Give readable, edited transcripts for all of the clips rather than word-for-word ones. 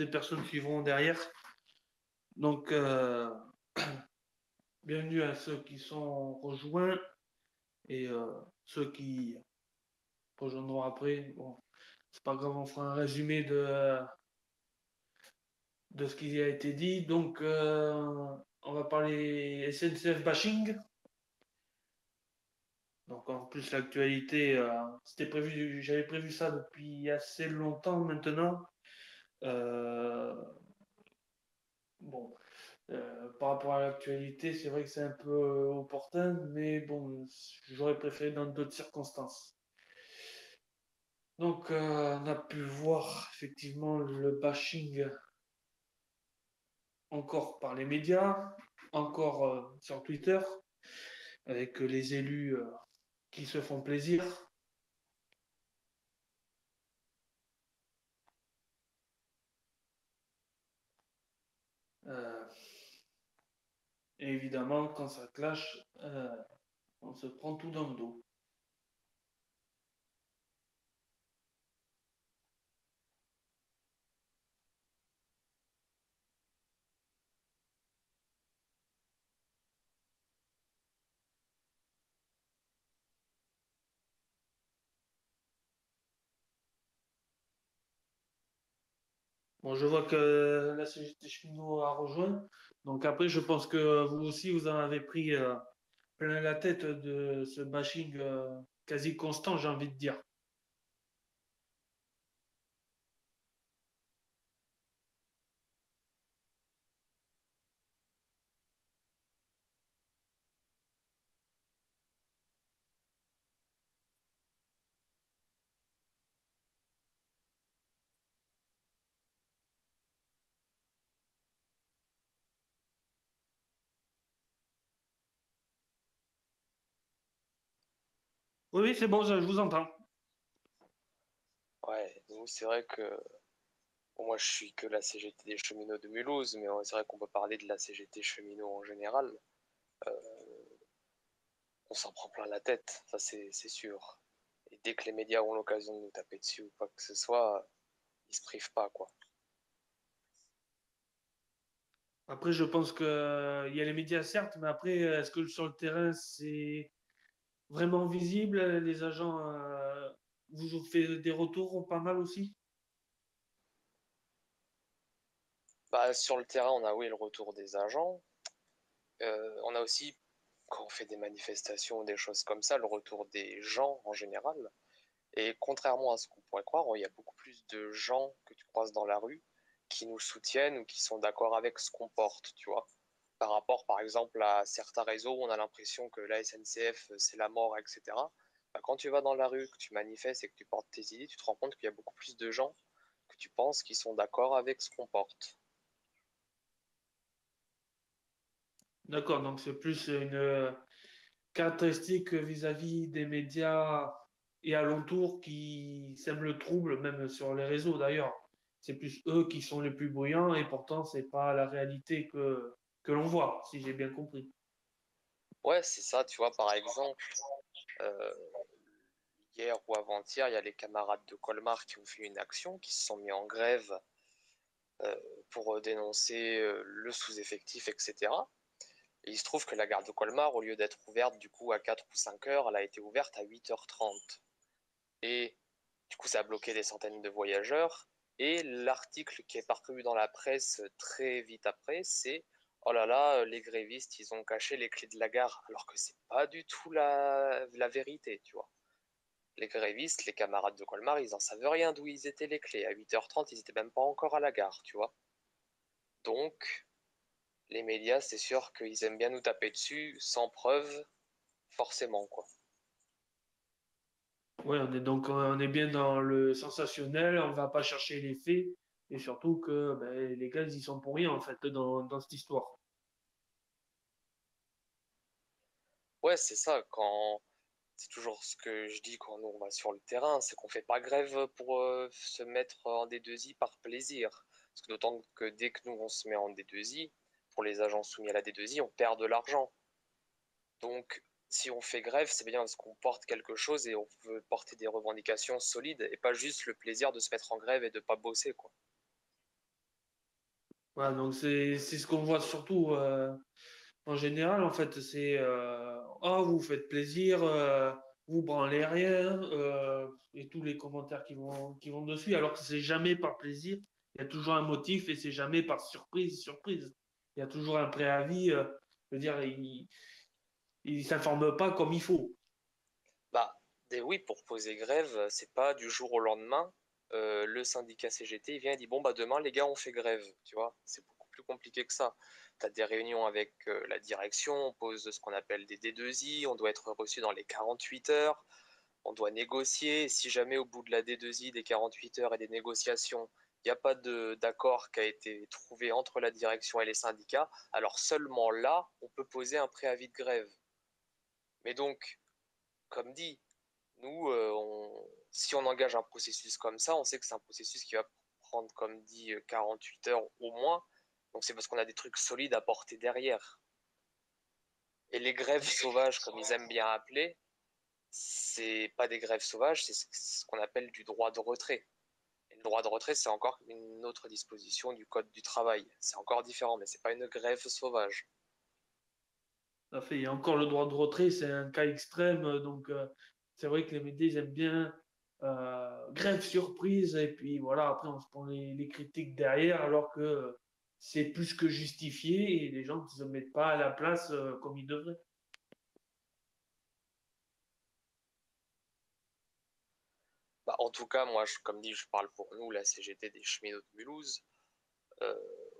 des personnes qui vont derrière. Donc, bienvenue à ceux qui sont rejoints et ceux qui rejoindront après. Bon, c'est pas grave, on fera un résumé de ce qui a été dit. Donc, on va parler SNCF bashing. Donc, en plus, l'actualité, c'était prévu, j'avais prévu ça depuis assez longtemps maintenant. Euh, bon, par rapport à l'actualité, c'est vrai que c'est un peu opportun, mais bon, j'aurais préféré dans d'autres circonstances. Donc, on a pu voir effectivement le bashing encore par les médias, encore sur Twitter, avec les élus qui se font plaisir. Euh, et évidemment, quand ça clash, on se prend tout dans le dos. Bon, je vois que la CGT Cheminot a rejoint. Donc après, je pense que vous aussi, vous en avez pris plein la tête de ce bashing quasi constant, j'ai envie de dire. Oui, oui, c'est bon, je vous entends. Ouais, nous, c'est vrai que bon, moi je suis que la CGT des cheminots de Mulhouse, mais c'est vrai qu'on peut parler de la CGT cheminot en général. Euh, on s'en prend plein la tête, ça c'est sûr. Et dès que les médias ont l'occasion de nous taper dessus ou quoi que ce soit, ils se privent pas, quoi. Après, je pense que, il y a les médias, certes, mais après, est-ce que sur le terrain, c'est vraiment visible? Les agents vous ont fait des retours pas mal aussi? Bah, sur le terrain, on a oui le retour des agents. On a aussi, quand on fait des manifestations ou des choses comme ça, le retour des gens en général. Et contrairement à ce qu'on pourrait croire, il y a beaucoup plus de gens que tu croises dans la rue qui nous soutiennent ou qui sont d'accord avec ce qu'on porte, tu vois. Par rapport, par exemple, à certains réseaux où on a l'impression que la SNCF, c'est la mort, etc. Bah, quand tu vas dans la rue, que tu manifestes et que tu portes tes idées, tu te rends compte qu'il y a beaucoup plus de gens que tu penses qui sont d'accord avec ce qu'on porte. D'accord, donc c'est plus une caractéristique vis-à-vis des médias et alentours qui sèment le trouble, même sur les réseaux d'ailleurs. C'est plus eux qui sont les plus bruyants et pourtant c'est pas la réalité que l'on voit, si j'ai bien compris. Ouais, c'est ça, tu vois, par exemple, euh, hier ou avant-hier, il y a les camarades de Colmar qui ont fait une action, qui se sont mis en grève euh, pour dénoncer le sous-effectif, etc. Et il se trouve que la gare de Colmar, au lieu d'être ouverte du coup à 4 ou 5 heures, elle a été ouverte à 8h30. Et du coup, ça a bloqué des centaines de voyageurs. Et l'article qui est paru dans la presse très vite après, c'est oh là là, les grévistes, ils ont caché les clés de la gare. Alors que c'est pas du tout la vérité, tu vois. Les grévistes, les camarades de Colmar, ils en savaient rien d'où ils étaient les clés. À 8h30, ils étaient même pas encore à la gare, tu vois. Donc, les médias, c'est sûr qu'ils aiment bien nous taper dessus sans preuve, forcément, quoi. Ouais, on est bien dans le sensationnel, on va pas chercher les faits et surtout que ben, les gars ils y sont pour rien en fait dans cette histoire. Ouais, c'est ça, quand c'est toujours ce que je dis quand nous on va sur le terrain, c'est qu'on fait pas grève pour se mettre en D2I par plaisir. Parce que d'autant que dès que nous on se met en D2I, pour les agents soumis à la D2I, on perd de l'argent. Donc, si on fait grève, c'est bien parce qu'on porte quelque chose et on veut porter des revendications solides et pas juste le plaisir de se mettre en grève et de pas bosser, quoi. Voilà, donc c'est ce qu'on voit surtout en général, en fait, c'est oh, vous faites plaisir, vous branlez rien, et tous les commentaires qui vont dessus, alors que c'est jamais par plaisir, il y a toujours un motif et c'est jamais par surprise, surprise. Il y a toujours un préavis, je veux dire, il s'informe pas comme il faut. Bah, oui, pour poser grève, c'est pas du jour au lendemain. Le syndicat CGT il vient et dit bon bah demain les gars on fait grève, tu vois. C'est beaucoup plus compliqué que ça. Tu as des réunions avec la direction, on pose ce qu'on appelle des D2I, on doit être reçu dans les 48 heures, on doit négocier. Si jamais au bout de la D2I des 48 heures et des négociations, il n'y a pas d'accord qui a été trouvé entre la direction et les syndicats, alors seulement là on peut poser un préavis de grève. Mais donc, comme dit, nous, si on engage un processus comme ça, on sait que c'est un processus qui va prendre, comme dit, 48 heures au moins. Donc c'est parce qu'on a des trucs solides à porter derrière. Et les grèves sauvages, comme ils aiment bien appeler, c'est pas des grèves sauvages, c'est ce qu'on appelle du droit de retrait. Et le droit de retrait, c'est encore une autre disposition du Code du travail. C'est encore différent, mais c'est pas une grève sauvage. Ça fait, il y a encore le droit de retrait, c'est un cas extrême, donc c'est vrai que les médias ils aiment bien grève surprise, et puis voilà, après on se prend les critiques derrière, alors que c'est plus que justifié et les gens ne se mettent pas à la place comme ils devraient. Bah, en tout cas, moi, comme dit, je parle pour nous, la CGT des cheminots de Mulhouse. euh,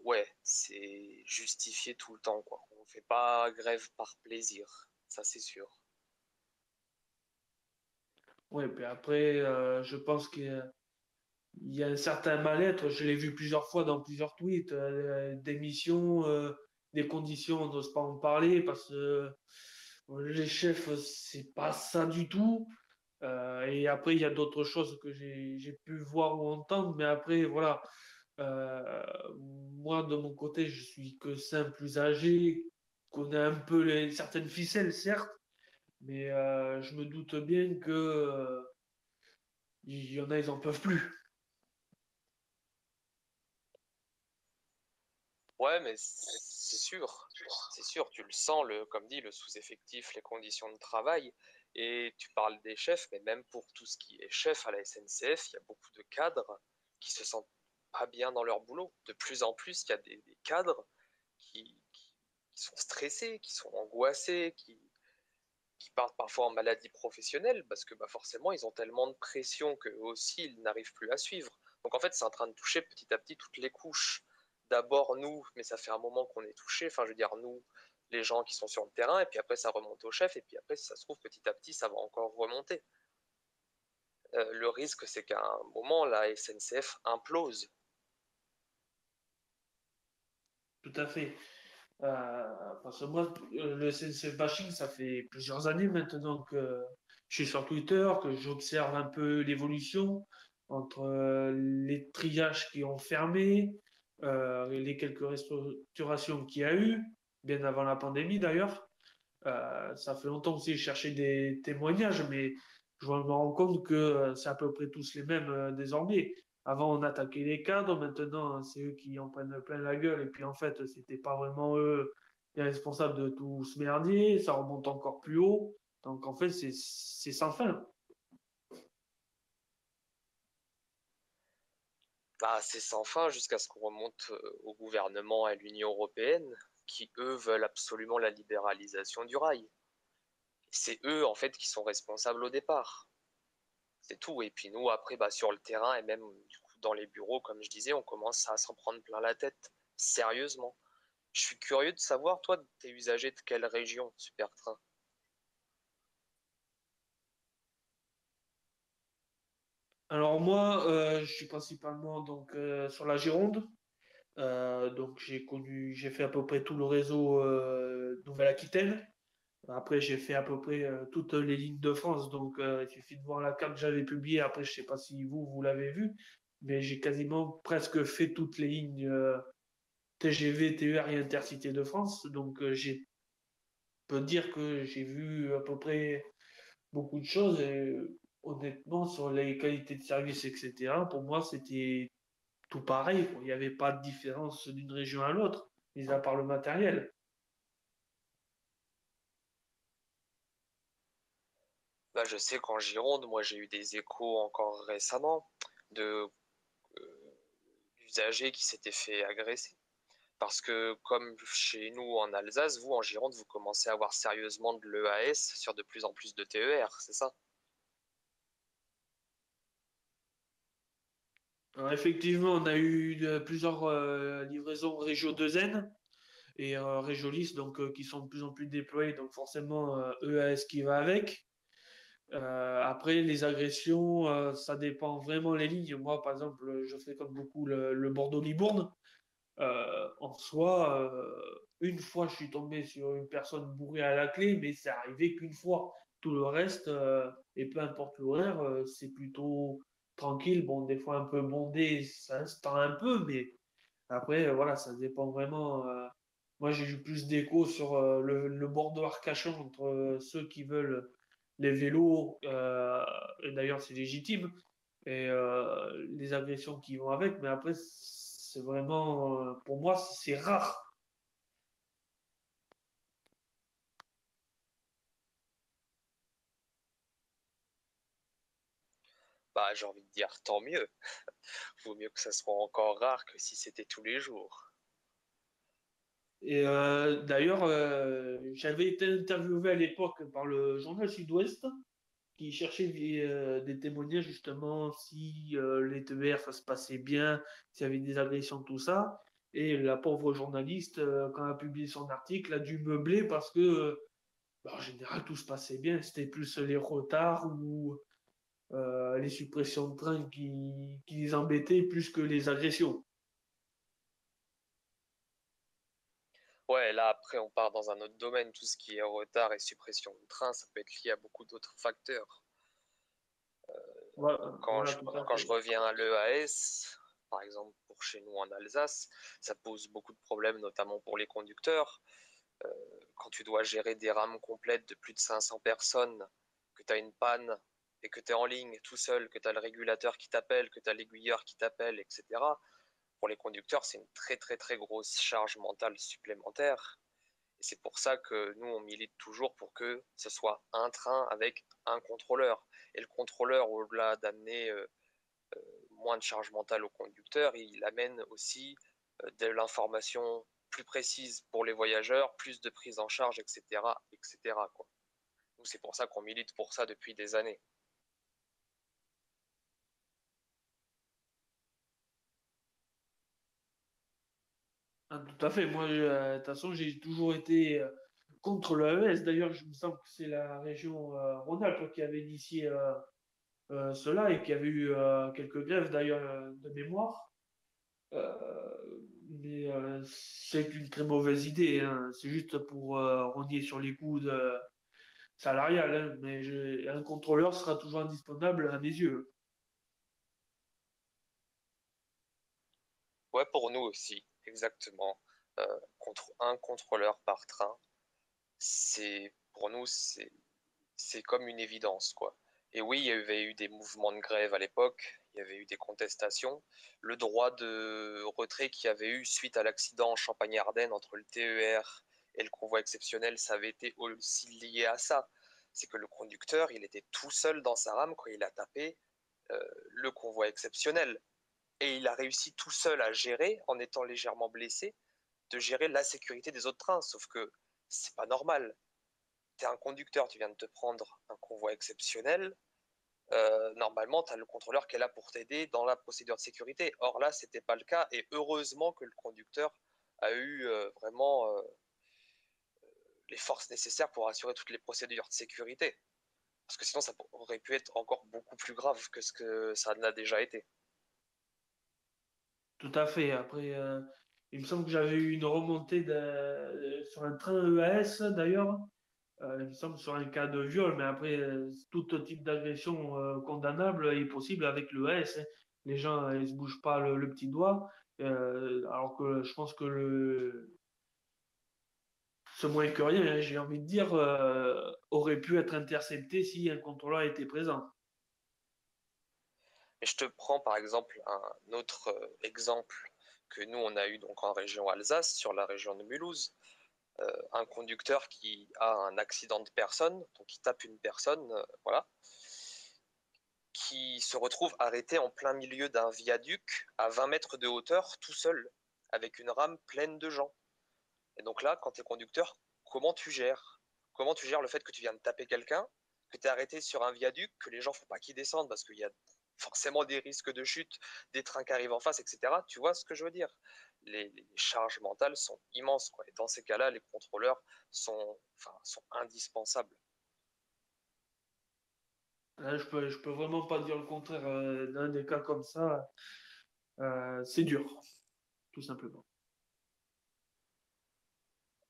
ouais, c'est justifié tout le temps, quoi. On fait pas grève par plaisir, ça c'est sûr. Ouais, puis après, je pense qu'il y a un certain mal-être, je l'ai vu plusieurs fois dans plusieurs tweets, d'émissions, des conditions, on n'ose pas en parler parce que les chefs, c'est pas ça du tout. Et après, il y a d'autres choses que j'ai pu voir ou entendre, mais après, voilà. Euh, Moi, de mon côté, je suis que simple usager, connais un peu certaines ficelles, certes, mais je me doute bien que il y en a, ils en peuvent plus. Ouais, mais c'est sûr, tu le sens, comme dit, le sous-effectif, les conditions de travail, et tu parles des chefs, mais même pour tout ce qui est chef à la SNCF, il y a beaucoup de cadres qui se sentent pas bien dans leur boulot. De plus en plus, il y a des cadres qui sont stressés, qui sont angoissés, qui partent parfois en maladie professionnelle parce que bah, forcément ils ont tellement de pression qu'eux aussi ils n'arrivent plus à suivre. Donc en fait c'est en train de toucher petit à petit toutes les couches. D'abord nous, mais ça fait un moment qu'on est touché, enfin je veux dire nous, les gens qui sont sur le terrain, et puis après ça remonte au chef, et puis après si ça se trouve petit à petit ça va encore remonter. Le risque c'est qu'à un moment la SNCF implose. Tout à fait. Parce que moi, le CNCF bashing, ça fait plusieurs années maintenant que je suis sur Twitter, que j'observe un peu l'évolution entre les triages qui ont fermé, et les quelques restaurations qu'il y a eu, bien avant la pandémie d'ailleurs. Ça fait longtemps aussi que j'ai cherché des témoignages, mais je me rends compte que c'est à peu près tous les mêmes désormais. Avant, on attaquait les cadres, maintenant, c'est eux qui en prennent plein la gueule, et puis en fait, c'était pas vraiment eux les responsables de tout ce merdier, ça remonte encore plus haut. Donc en fait, c'est sans fin. Bah, c'est sans fin jusqu'à ce qu'on remonte au gouvernement et à l'Union européenne, qui eux veulent absolument la libéralisation du rail. C'est eux en fait qui sont responsables au départ. C'est tout. Et puis nous, après, bah, sur le terrain et même du coup, dans les bureaux, comme je disais, on commence à s'en prendre plein la tête. Sérieusement. Je suis curieux de savoir, toi, t'es usagé de quelle région, Supertrain? Alors moi, je suis principalement donc sur la Gironde. Donc j'ai fait à peu près tout le réseau Nouvelle-Aquitaine. Après, j'ai fait à peu près toutes les lignes de France, donc il suffit de voir la carte que j'avais publiée. Après, je sais pas si vous l'avez vue, mais j'ai quasiment presque fait toutes les lignes TGV, TER et Intercité de France. Donc, j'ai peux dire que j'ai vu à peu près beaucoup de choses. Et honnêtement, sur les qualités de service, etc., pour moi, c'était tout pareil, quoi. Il n'y avait pas de différence d'une région à l'autre, mis à part le matériel. Bah, je sais qu'en Gironde, moi j'ai eu des échos encore récemment de d'usagers qui s'étaient fait agresser. Parce que comme chez nous en Alsace, vous en Gironde, vous commencez à avoir sérieusement de l'EAS sur de plus en plus de TER, c'est ça? Alors, effectivement, on a eu plusieurs livraisons Régio 2N et Régiolis, donc qui sont de plus en plus déployés, donc forcément EAS qui va avec. Après, les agressions, ça dépend vraiment les lignes. Moi, par exemple, je fréquente beaucoup le Bordeaux-Libourne. En soi, une fois, je suis tombé sur une personne bourrée à la clé, mais c'est arrivé qu'une fois. Tout le reste, et peu importe l'horaire, c'est plutôt tranquille. Bon, des fois un peu bondé, ça se tend un peu, mais après, voilà, ça dépend vraiment. Moi, j'ai eu plus d'écho sur le bord de Arcachon entre ceux qui veulent les vélos, et d'ailleurs, c'est légitime, et les agressions qui vont avec, mais après, c'est vraiment, pour moi, c'est rare. Bah, j'ai envie de dire tant mieux. Vaut mieux que ça soit encore rare que si c'était tous les jours. Et d'ailleurs, j'avais été interviewé à l'époque par le journal Sud-Ouest qui cherchait des témoignages justement si les TER ça se passait bien, s'il y avait des agressions, tout ça. Et la pauvre journaliste, quand elle a publié son article, a dû meubler parce que bah, en général tout se passait bien. C'était plus les retards ou les suppressions de train qui les embêtaient plus que les agressions. Ouais, là après on part dans un autre domaine, tout ce qui est retard et suppression de train, ça peut être lié à beaucoup d'autres facteurs. Voilà, Quand voilà, je, tout à quand je fait. reviens à l'EAS, par exemple pour chez nous en Alsace, ça pose beaucoup de problèmes, notamment pour les conducteurs. Euh, Quand tu dois gérer des rames complètes de plus de 500 personnes, que tu as une panne et que tu es en ligne tout seul, que tu as le régulateur qui t'appelle, que tu as l'aiguilleur qui t'appelle, etc. Pour les conducteurs, c'est une très très très grosse charge mentale supplémentaire. Et c'est pour ça que nous, on milite toujours pour que ce soit un train avec un contrôleur. Et le contrôleur, au-delà d'amener moins de charge mentale au conducteur, il amène aussi de l'information plus précise pour les voyageurs, plus de prise en charge, etc. etc. quoi. Nous, c'est pour ça qu'on milite pour ça depuis des années. Ah, tout à fait. Moi, de toute façon, j'ai toujours été contre l'AES. D'ailleurs, je me sens que c'est la région Rhône-Alpes qui avait initié cela et qui avait eu quelques grèves d'ailleurs de mémoire. Euh, mais c'est une très mauvaise idée, hein. C'est juste pour rogner sur les coûts salariales, hein. Mais un contrôleur sera toujours indispensable à mes yeux. Ouais, pour nous aussi, exactement. Contre un contrôleur par train, c'est pour nous, c'est comme une évidence, quoi. Et oui, il y avait eu des mouvements de grève à l'époque, il y avait eu des contestations. Le droit de retrait qu'il y avait eu suite à l'accident en Champagne-Ardenne entre le TER et le convoi exceptionnel, ça avait été aussi lié à ça. C'est que le conducteur, il était tout seul dans sa rame quand il a tapé le convoi exceptionnel. Et il a réussi tout seul à gérer, en étant légèrement blessé, de gérer la sécurité des autres trains. Sauf que c'est pas normal. Tu es un conducteur, tu viens de te prendre un convoi exceptionnel, normalement, tu as le contrôleur qui est là pour t'aider dans la procédure de sécurité. Or là, ce n'était pas le cas, et heureusement que le conducteur a eu vraiment les forces nécessaires pour assurer toutes les procédures de sécurité. Parce que sinon, ça aurait pu être encore beaucoup plus grave que ce que ça n'a déjà été. Tout à fait. Après, il me semble que j'avais eu une remontée sur un train EAS d'ailleurs. Il me semble sur un cas de viol, mais après, tout type d'agression condamnable est possible avec le S, hein. Les gens, ils se bougent pas le petit doigt, alors que je pense que ce moins que rien, hein, j'ai envie de dire, aurait pu être intercepté si un contrôleur était présent. Mais je te prends par exemple un autre exemple que nous on a eu donc en région Alsace, sur la région de Mulhouse. Un conducteur qui a un accident de personne, donc qui tape une personne, voilà, qui se retrouve arrêté en plein milieu d'un viaduc à 20 mètres de hauteur, tout seul, avec une rame pleine de gens. Et donc là, quand tu es conducteur, comment tu gères? Comment tu gères le fait que tu viens de taper quelqu'un, que tu es arrêté sur un viaduc, que les gens ne font pas qu'ils descendent parce qu'il y a forcément des risques de chute, des trains qui arrivent en face, etc. Tu vois ce que je veux dire? Les charges mentales sont immenses, quoi. Et dans ces cas-là, les contrôleurs sont indispensables. Là, je peux vraiment pas dire le contraire. Dans des cas comme ça, c'est dur, tout simplement.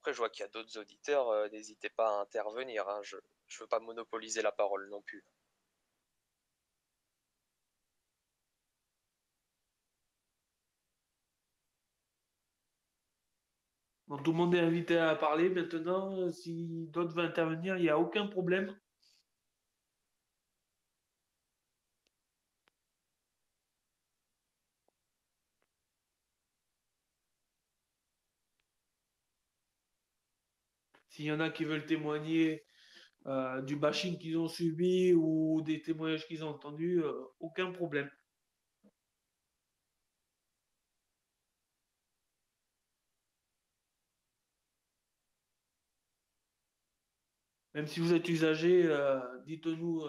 Après, je vois qu'il y a d'autres auditeurs, n'hésitez pas à intervenir, hein. Je ne veux pas monopoliser la parole non plus. Bon, tout le monde est invité à parler maintenant. Si d'autres veulent intervenir, il n'y a aucun problème. S'il y en a qui veulent témoigner du bashing qu'ils ont subi ou des témoignages qu'ils ont entendus, aucun problème. Même si vous êtes usager, dites-nous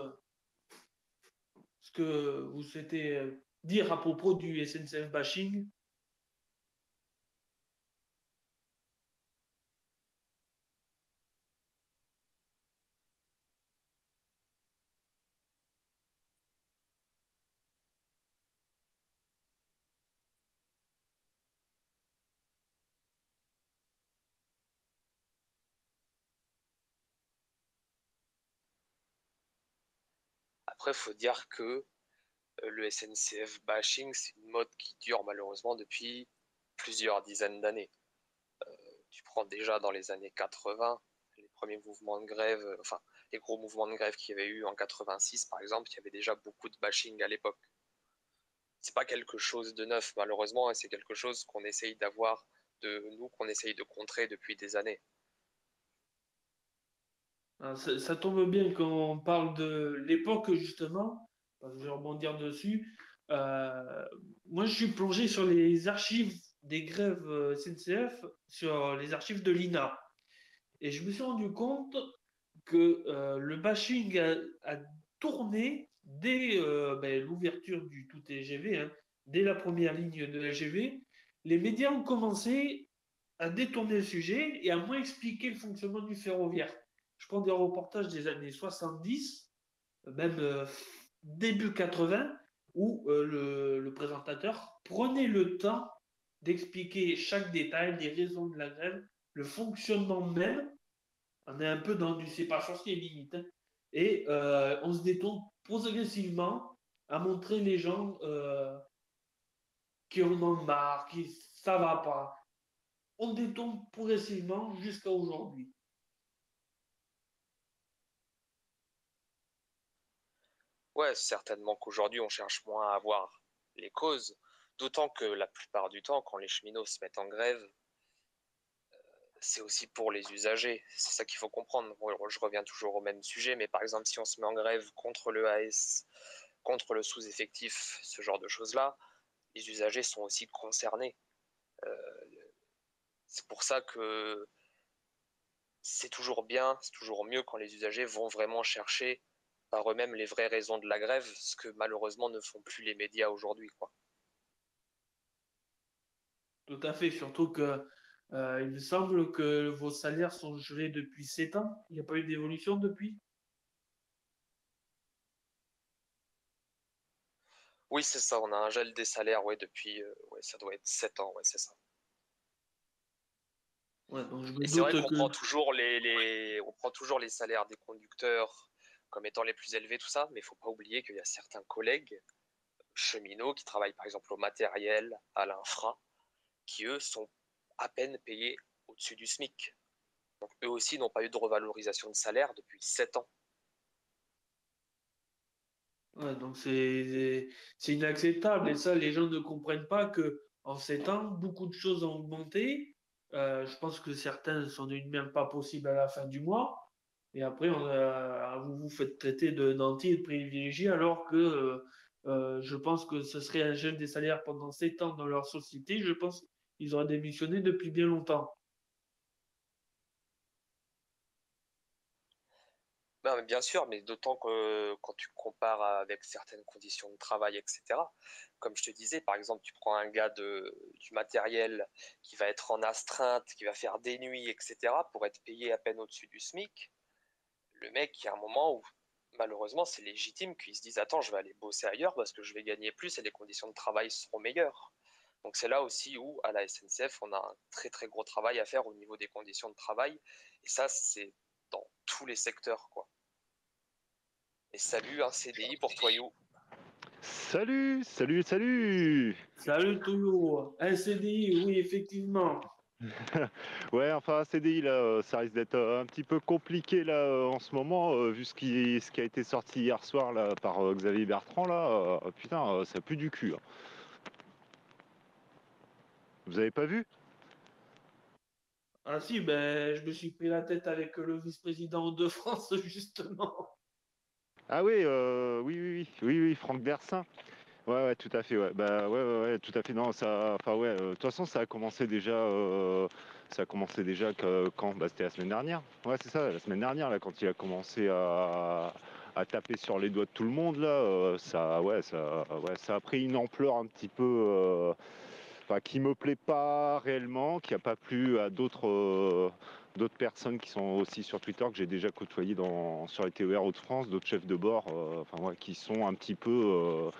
ce que vous souhaitez dire à propos du SNCF bashing. Après, il faut dire que le SNCF bashing, c'est une mode qui dure malheureusement depuis plusieurs dizaines d'années. Tu prends déjà dans les années 80, les premiers mouvements de grève, enfin les gros mouvements de grève qu'il y avait eu en 86 par exemple, il y avait déjà beaucoup de bashing à l'époque. C'est pas quelque chose de neuf malheureusement, et c'est quelque chose qu'on essaye d'avoir de nous, qu'on essaye de contrer depuis des années. Ça tombe bien quand on parle de l'époque, justement, parce que je vais rebondir dessus. Euh, Moi, je suis plongé sur les archives des grèves SNCF, sur les archives de l'INA. Et je me suis rendu compte que le bashing a tourné dès l'ouverture du tout TGV, hein, dès la première ligne de LGV. Les médias ont commencé à détourner le sujet et à moins expliquer le fonctionnement du ferroviaire. Je prends des reportages des années 70, même début 80, où le présentateur prenait le temps d'expliquer chaque détail, les raisons de la grève, le fonctionnement même. On est un peu dans du c'est pas sorcier limite, hein. Et on se détourne progressivement à montrer les gens qui en ont marre, qui ça va pas. On détourne progressivement jusqu'à aujourd'hui. Ouais, certainement qu'aujourd'hui on cherche moins à voir les causes, d'autant que la plupart du temps, quand les cheminots se mettent en grève, c'est aussi pour les usagers. C'est ça qu'il faut comprendre. Bon, je reviens toujours au même sujet, mais par exemple, si on se met en grève contre le AS, contre le sous-effectif, ce genre de choses-là, les usagers sont aussi concernés. Euh, c'est pour ça que c'est toujours bien, c'est toujours mieux quand les usagers vont vraiment chercher par eux-mêmes les vraies raisons de la grève, ce que malheureusement ne font plus les médias aujourd'hui, quoi. Tout à fait, surtout que il me semble que vos salaires sont gelés depuis 7 ans. Il n'y a pas eu d'évolution depuis. Oui, c'est ça, on a un gel des salaires, ouais, depuis, ouais, ça doit être 7 ans, ouais, c'est ça. Ouais, donc je me Et c'est vrai doute qu'on que prend toujours on prend toujours les salaires des conducteurs comme étant les plus élevés, tout ça, mais il ne faut pas oublier qu'il y a certains collègues cheminots qui travaillent par exemple au matériel, à l'infra, qui eux sont à peine payés au-dessus du SMIC. Donc eux aussi n'ont pas eu de revalorisation de salaire depuis 7 ans. Ouais, donc c'est inacceptable et ça, les gens ne comprennent pas que en 7 ans, beaucoup de choses ont augmenté. Je pense que certains sont devenus même pas possibles à la fin du mois. Et après, vous vous faites traiter de nantis et de privilégiés alors que je pense que ce serait un gel des salaires pendant 7 ans dans leur société. Je pense qu'ils auraient démissionné depuis bien longtemps. Ben, mais bien sûr, mais d'autant que quand tu compares avec certaines conditions de travail, etc., comme je te disais, par exemple, tu prends un gars du matériel qui va être en astreinte, qui va faire des nuits, etc., pour être payé à peine au-dessus du SMIC, le mec, il y a un moment où, malheureusement, c'est légitime qu'il se dise, attends, je vais aller bosser ailleurs parce que je vais gagner plus et les conditions de travail seront meilleures. Donc c'est là aussi où, à la SNCF, on a un très très gros travail à faire au niveau des conditions de travail. Et ça, c'est dans tous les secteurs, quoi. Et salut, un CDI pour toi, You. Salut, salut, salut! Salut Touyo, un CDI, oui, effectivement. Ouais, enfin, CDI, là, ça risque d'être un petit peu compliqué, là, en ce moment, vu ce qui a été sorti hier soir, là, par Xavier Bertrand, là, putain, ça pue du cul, hein. Vous avez pas vu? Ah si, ben, je me suis pris la tête avec le vice-président de France, justement. Ah oui, oui, oui, oui, oui, oui, Franck Bersin. Ouais, ouais, tout à fait, ouais. Bah, ouais, ouais, ouais, tout à fait. Non, ça, enfin, ouais. De toute façon, ça a commencé déjà quand? Bah, c'était la semaine dernière. Ouais, c'est ça, la semaine dernière, là, quand il a commencé à taper sur les doigts de tout le monde, là, ça a pris une ampleur un petit peu, enfin, qui me plaît pas réellement, qui a pas plu à d'autres personnes qui sont aussi sur Twitter que j'ai déjà côtoyé sur les TER Hauts-de-France, d'autres chefs de bord, enfin ouais, qui sont un petit peu,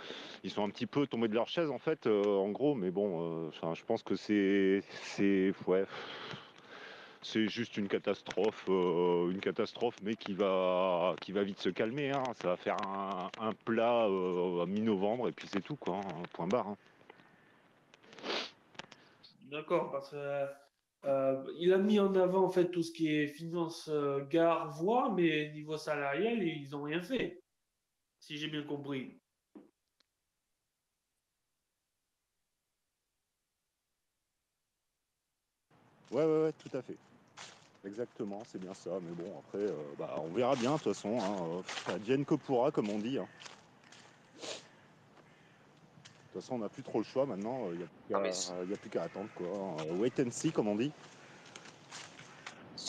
ils sont un petit peu tombés de leur chaise en fait, en gros. Mais bon, enfin, je pense que ouais, c'est juste une catastrophe, mais qui va vite se calmer, hein. Ça va faire un plat à mi-novembre et puis c'est tout quoi, hein, point barre, hein. D'accord, parce que il a mis en avant en fait tout ce qui est finance, gare, voie, mais niveau salarial, ils n'ont rien fait, si j'ai bien compris. Ouais, ouais, ouais, tout à fait. Exactement, c'est bien ça. Mais bon, après, bah, on verra bien, de toute façon, hein. Advienne que pourra, comme on dit, hein. De toute façon, on n'a plus trop le choix maintenant. Il Non, mais n'y a plus qu'à attendre, quoi, hein. Wait and see, comme on dit.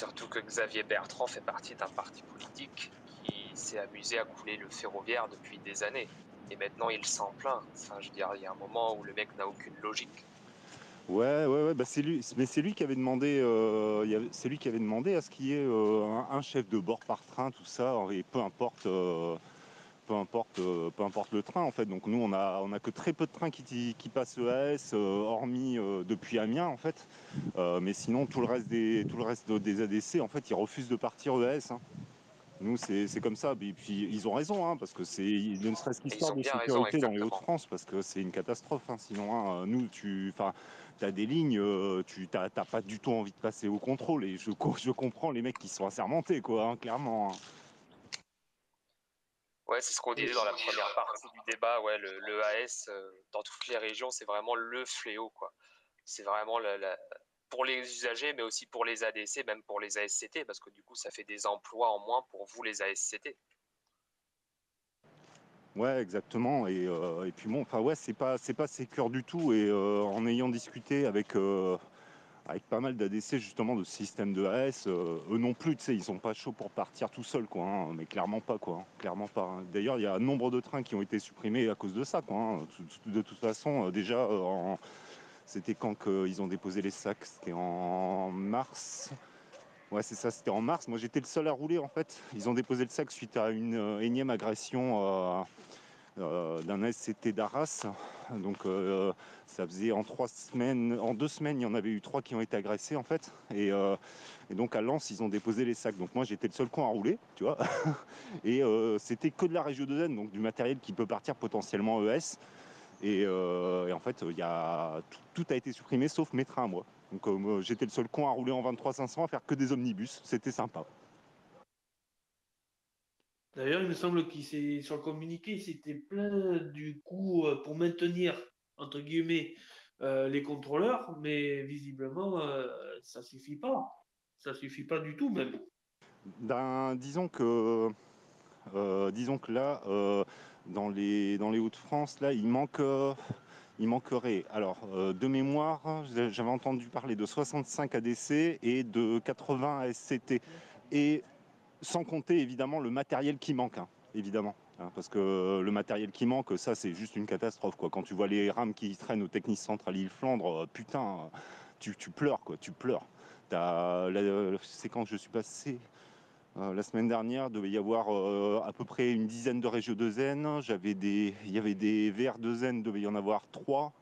surtout que Xavier Bertrand fait partie d'un parti politique qui s'est amusé à couler le ferroviaire depuis des années. Et maintenant, il s'en plaint. Enfin, je veux dire, il y a un moment où le mec n'a aucune logique. Ouais, ouais, ouais, bah c'est lui, mais c'est lui qui avait demandé, c'est lui qui avait demandé à ce qu'il y ait un chef de bord par train, tout ça, et peu importe le train en fait. Donc nous on a que très peu de trains qui passent EAS, hormis depuis Amiens en fait. Mais sinon tout le reste des ADC en fait ils refusent de partir EAS, hein. Nous c'est comme ça. Et puis ils ont raison, hein, parce que c'est ne serait-ce Et ils qu'histoire ont de bien raison, sécurité dans les exactement. Hauts-de-France, parce que c'est une catastrophe, hein. Sinon, hein, nous enfin t'as des lignes, tu t'as pas du tout envie de passer au contrôle. Et je comprends les mecs qui sont assermentés quoi, hein, clairement, hein. Ouais, c'est ce qu'on disait dans la première partie du débat. Ouais, le AS, dans toutes les régions, c'est vraiment le fléau, quoi. C'est vraiment pour les usagers, mais aussi pour les ADC, même pour les ASCT, parce que du coup, ça fait des emplois en moins pour vous, les ASCT. Ouais, exactement. Et puis bon, enfin ouais, c'est pas sécure du tout. Et en ayant discuté avec pas mal d'ADC justement de ce système de AS, eux non plus, tu sais, ils sont pas chauds pour partir tout seuls, quoi, hein. Mais clairement pas, quoi, hein. Clairement pas, hein. D'ailleurs, il y a un nombre de trains qui ont été supprimés à cause de ça, quoi, hein. De toute façon, déjà, c'était quand ils ont déposé les sacs, c'était en mars. Ouais, c'est ça, c'était en mars. Moi, j'étais le seul à rouler en fait. Ils ont déposé le sac suite à une énième agression d'un SCT d'Arras. Donc ça faisait en 3 semaines, en 2 semaines, il y en avait eu 3 qui ont été agressés en fait. Et donc à Lens, ils ont déposé les sacs. Donc moi j'étais le seul con à rouler, tu vois. Et c'était que de la région 2N, donc du matériel qui peut partir potentiellement ES. Et en fait, tout a été supprimé sauf mes trains, moi. Donc moi, j'étais le seul con à rouler en 23 500 à faire que des omnibus. C'était sympa. D'ailleurs, il me semble sur le communiqué, il s'était plaint du coup pour maintenir, entre guillemets, les contrôleurs, mais visiblement, ça suffit pas. Ça suffit pas du tout, même. Disons que là, dans les Hauts-de-France, là, il manquerait. Alors, de mémoire, j'avais entendu parler de 65 ADC et de 80 ASCT. Et sans compter évidemment le matériel qui manque, hein, évidemment. Hein, parce que le matériel qui manque, ça c'est juste une catastrophe, quoi. Quand tu vois les rames qui traînent au Technic Central Île-Flandre, putain, tu pleures, quoi, tu pleures. C'est quand je suis passé la semaine dernière, il devait y avoir à peu près une dizaine de Régio 2N. Il y avait des VR 2N, il devait y en avoir 3.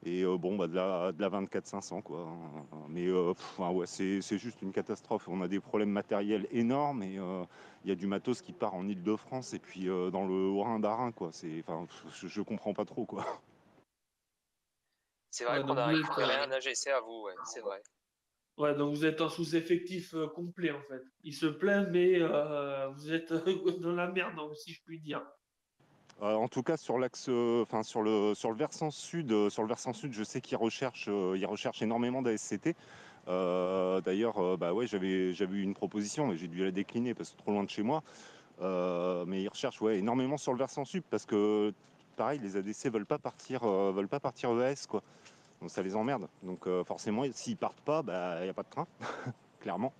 Et bon, bah, de la 24-500, quoi. Mais ouais, c'est juste une catastrophe. On a des problèmes matériels énormes et il y a du matos qui part en Île-de-France et puis dans le Haut-Rhin-Bas-Rhin, quoi. Je comprends pas trop, quoi. C'est vrai Ouais, qu'on a récupéré un AGC à vous, ouais, c'est vrai. ouais, donc vous êtes en sous-effectif complet, en fait. Il se plaint, mais vous êtes dans la merde, donc, si je puis dire. En tout cas, sur l'axe, enfin sur le versant sud, je sais ils recherchent énormément d'ASCT. D'ailleurs, bah ouais, j'avais eu une proposition, mais j'ai dû la décliner parce que trop loin de chez moi. Mais ils recherchent ouais, énormément sur le versant sud parce que pareil, les ADC veulent pas partir EAS, quoi. Donc ça les emmerde. Donc forcément, s'ils partent pas, bah il y a pas de train, clairement.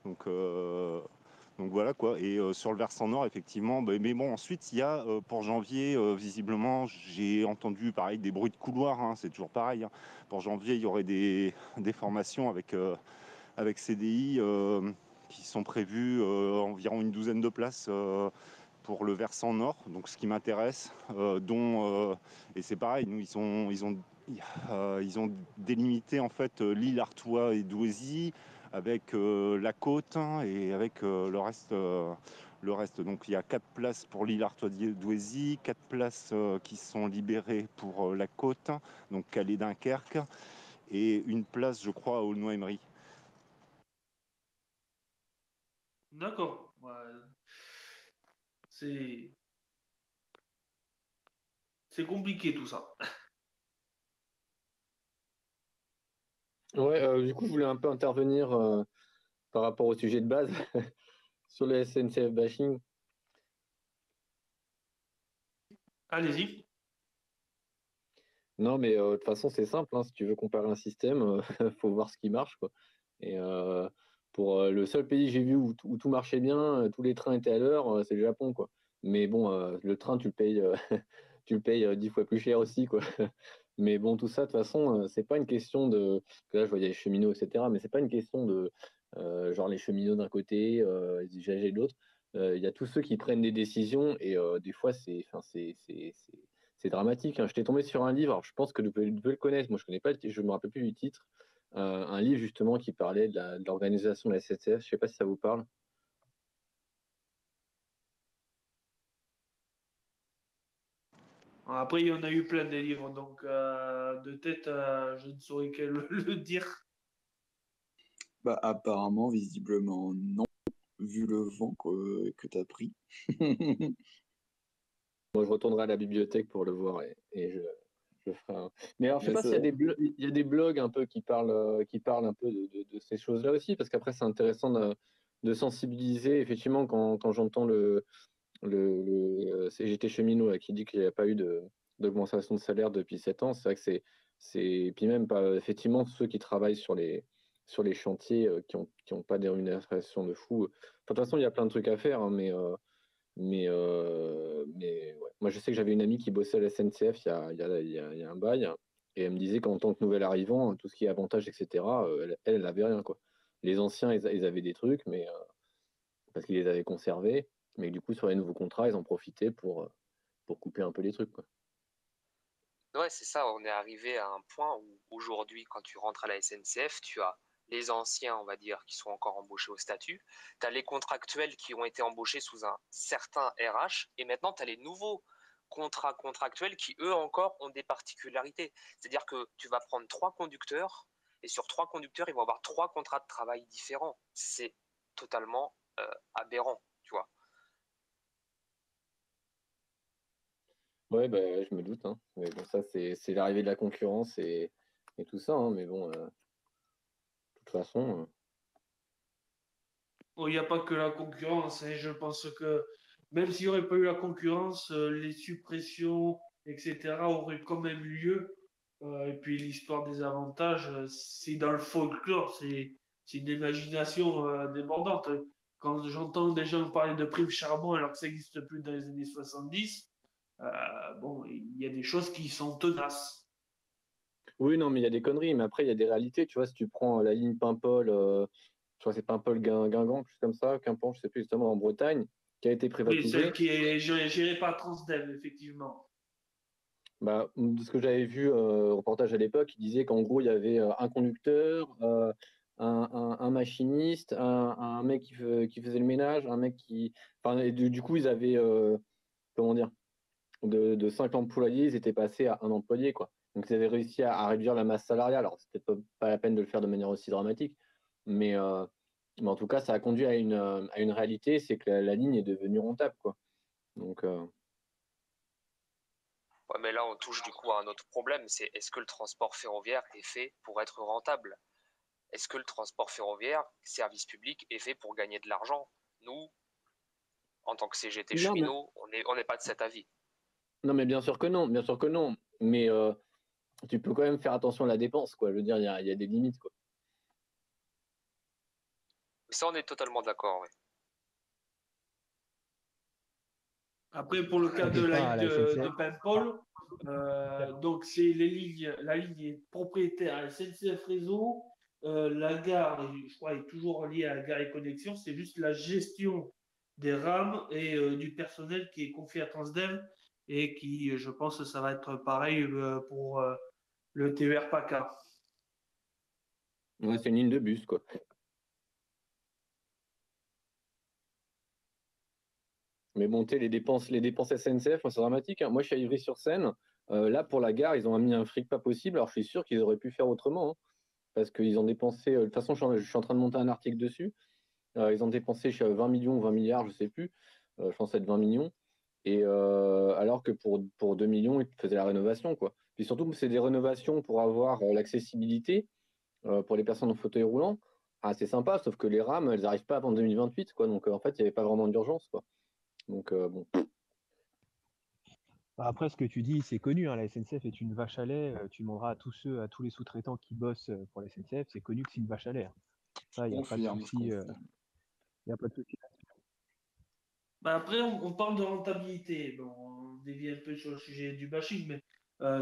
Donc donc voilà, quoi. Et sur le versant nord, effectivement, bah, mais bon, ensuite il y a pour janvier, visiblement, j'ai entendu pareil des bruits de couloir, hein, c'est toujours pareil, hein. Pour janvier, il y aurait des formations avec CDI qui sont prévues, environ une douzaine de places pour le versant nord, donc ce qui m'intéresse, et c'est pareil, nous ils ont délimité en fait l'île Artois et Douaisis avec la côte, hein, et avec le reste. Donc il y a 4 places pour l'île Artois Douaisis, 4 places qui sont libérées pour la côte, donc Calais Dunkerque, et une place je crois à Aulnoy-Emery. D'accord. Ouais, c'est c'est compliqué tout ça. Ouais, du coup, je voulais un peu intervenir par rapport au sujet de base sur le SNCF bashing. Allez-y. Non, mais de toute façon, c'est simple, hein, si tu veux comparer un système, faut voir ce qui marche, quoi. Et pour le seul pays que j'ai vu où tout marchait bien, tous les trains étaient à l'heure, c'est le Japon, quoi. Mais bon, le train, tu le payes, tu le payes 10 fois plus cher aussi, quoi. Mais bon, tout ça, de toute façon, c'est pas une question de. Que là, je voyais les cheminots, etc. Mais c'est pas une question de genre les cheminots d'un côté, les usagers de l'autre. Il y a tous ceux qui prennent des décisions et des fois, enfin, c'est dramatique, hein. J'étais tombé sur un livre, alors je pense que vous devez le connaître, moi je connais pas, je me rappelle plus du titre. Un livre justement qui parlait de l'organisation de la SNCF, je sais pas si ça vous parle. Après, il y en a eu plein des livres, donc de tête, je ne saurais quel le dire. Bah, apparemment, visiblement, non, vu le vent que t'as pris. Moi je retournerai à la bibliothèque pour le voir et je ferai un. Mais alors je sais Mais pas s'il y a il y a des blogs un peu qui parlent un peu de ces choses-là aussi, parce qu'après c'est intéressant de sensibiliser, effectivement, quand j'entends le CGT cheminot là, qui dit qu'il n'y a pas eu d'augmentation de salaire depuis 7 ans. C'est vrai que et puis même pas, effectivement, ceux qui travaillent sur les chantiers qui ont pas des rémunérations de fou. Enfin, de toute façon, il y a plein de trucs à faire, hein, mais ouais. Moi, je sais que j'avais une amie qui bossait à la SNCF il y a un bail, et elle me disait qu'en tant que nouvel arrivant, tout ce qui est avantage, etc., elle avait rien, quoi. Les anciens, ils avaient des trucs, mais parce qu'ils les avaient conservés, mais du coup, sur les nouveaux contrats, ils en profitaient pour couper un peu les trucs, quoi. Ouais, c'est ça, on est arrivé à un point où aujourd'hui, quand tu rentres à la SNCF, tu as les anciens, on va dire, qui sont encore embauchés au statut, tu as les contractuels qui ont été embauchés sous un certain RH, et maintenant tu as les nouveaux contrats contractuels qui, eux encore, ont des particularités. C'est-à-dire que tu vas prendre 3 conducteurs, et sur 3 conducteurs, ils vont avoir 3 contrats de travail différents. C'est totalement aberrant, tu vois. Ouais, bah, ouais, je me doute, hein. Mais bon, ça, c'est l'arrivée de la concurrence et tout ça, hein. Mais bon, de toute façon, Bon, il n'y a pas que la concurrence, hein. Je pense que même s'il n'y aurait pas eu la concurrence, les suppressions, etc., auraient quand même lieu. Et puis l'histoire des avantages, c'est dans le folklore, c'est une imagination débordante. Quand j'entends des gens parler de prime charbon alors que ça n'existe plus dans les années 70, bon, il y a des choses qui sont tenaces. oui, non, mais il y a des conneries. Mais après, il y a des réalités. Tu vois, si tu prends la ligne Paimpol, je crois que c'est Paimpol-Guingamp, quelque chose comme ça, Quimpan, je sais plus justement, en Bretagne, qui a été Oui, celle privatisée. qui est gérée par Transdev, effectivement. Bah, de ce que j'avais vu au reportage à l'époque, il disait qu'en gros, il y avait un conducteur, un machiniste, un mec qui faisait le ménage, un mec qui. Enfin, et du coup, ils avaient, comment dire, de 5 employés, ils étaient passés à un employé, quoi. Donc, ils avaient réussi à réduire la masse salariale. Alors, c'était pas la peine de le faire de manière aussi dramatique, mais, euh, mais en tout cas, ça a conduit à une réalité, c'est que la ligne est devenue rentable, quoi. Donc, Ouais, mais là, on touche du coup à un autre problème, c'est est-ce que le transport ferroviaire est fait pour être rentable? Est-ce que le transport ferroviaire, service public, est fait pour gagner de l'argent? Nous, en tant que CGT non, mais, cheminot, on n'est pas de cet avis. non, mais bien sûr que non, bien sûr que non. Mais tu peux quand même faire attention à la dépense, quoi. Je veux dire, il y a des limites, quoi. Ça, on est totalement d'accord, oui. Après, pour le cas de T'inquiète la pas, à ligne la de SNCF. Paimpol, donc c'est les lignes, la ligne est propriétaire à SNCF Réseau. La gare, je crois, est toujours liée à la gare et Connexion. C'est juste la gestion des rames et du personnel qui est confié à Transdev et qui, je pense, que ça va être pareil pour le TER PACA. Ouais, c'est une ligne de bus, quoi. Mais bon, tu sais, les dépenses SNCF, c'est dramatique, hein. Moi, je suis à Ivry-sur-Seine. Là, pour la gare, ils ont mis un fric pas possible. Alors, je suis sûr qu'ils auraient pu faire autrement, hein, parce qu'ils ont dépensé. De toute façon, je suis en train de monter un article dessus. Ils ont dépensé 20 millions, 20 milliards, je sais plus. Je pense être 20 millions. Et alors que pour 2 millions, ils faisaient la rénovation, quoi. Puis surtout, c'est des rénovations pour avoir l'accessibilité pour les personnes en fauteuil roulant. Ah, c'est sympa, sauf que les rames, elles n'arrivent pas avant 2028, quoi. Donc, en fait, il n'y avait pas vraiment d'urgence, quoi. Donc, bon. Bah, après, ce que tu dis, c'est connu, hein, la SNCF est une vache à lait. Tu demanderas à tous les sous-traitants qui bossent pour la SNCF, c'est connu que c'est une vache à lait, hein. Ça, il n'y a pas de Confirme, je souci. confirme. Y a pas de souci. Bah, après, on parle de rentabilité. Bon, on dévie un peu sur le sujet du bashing, mais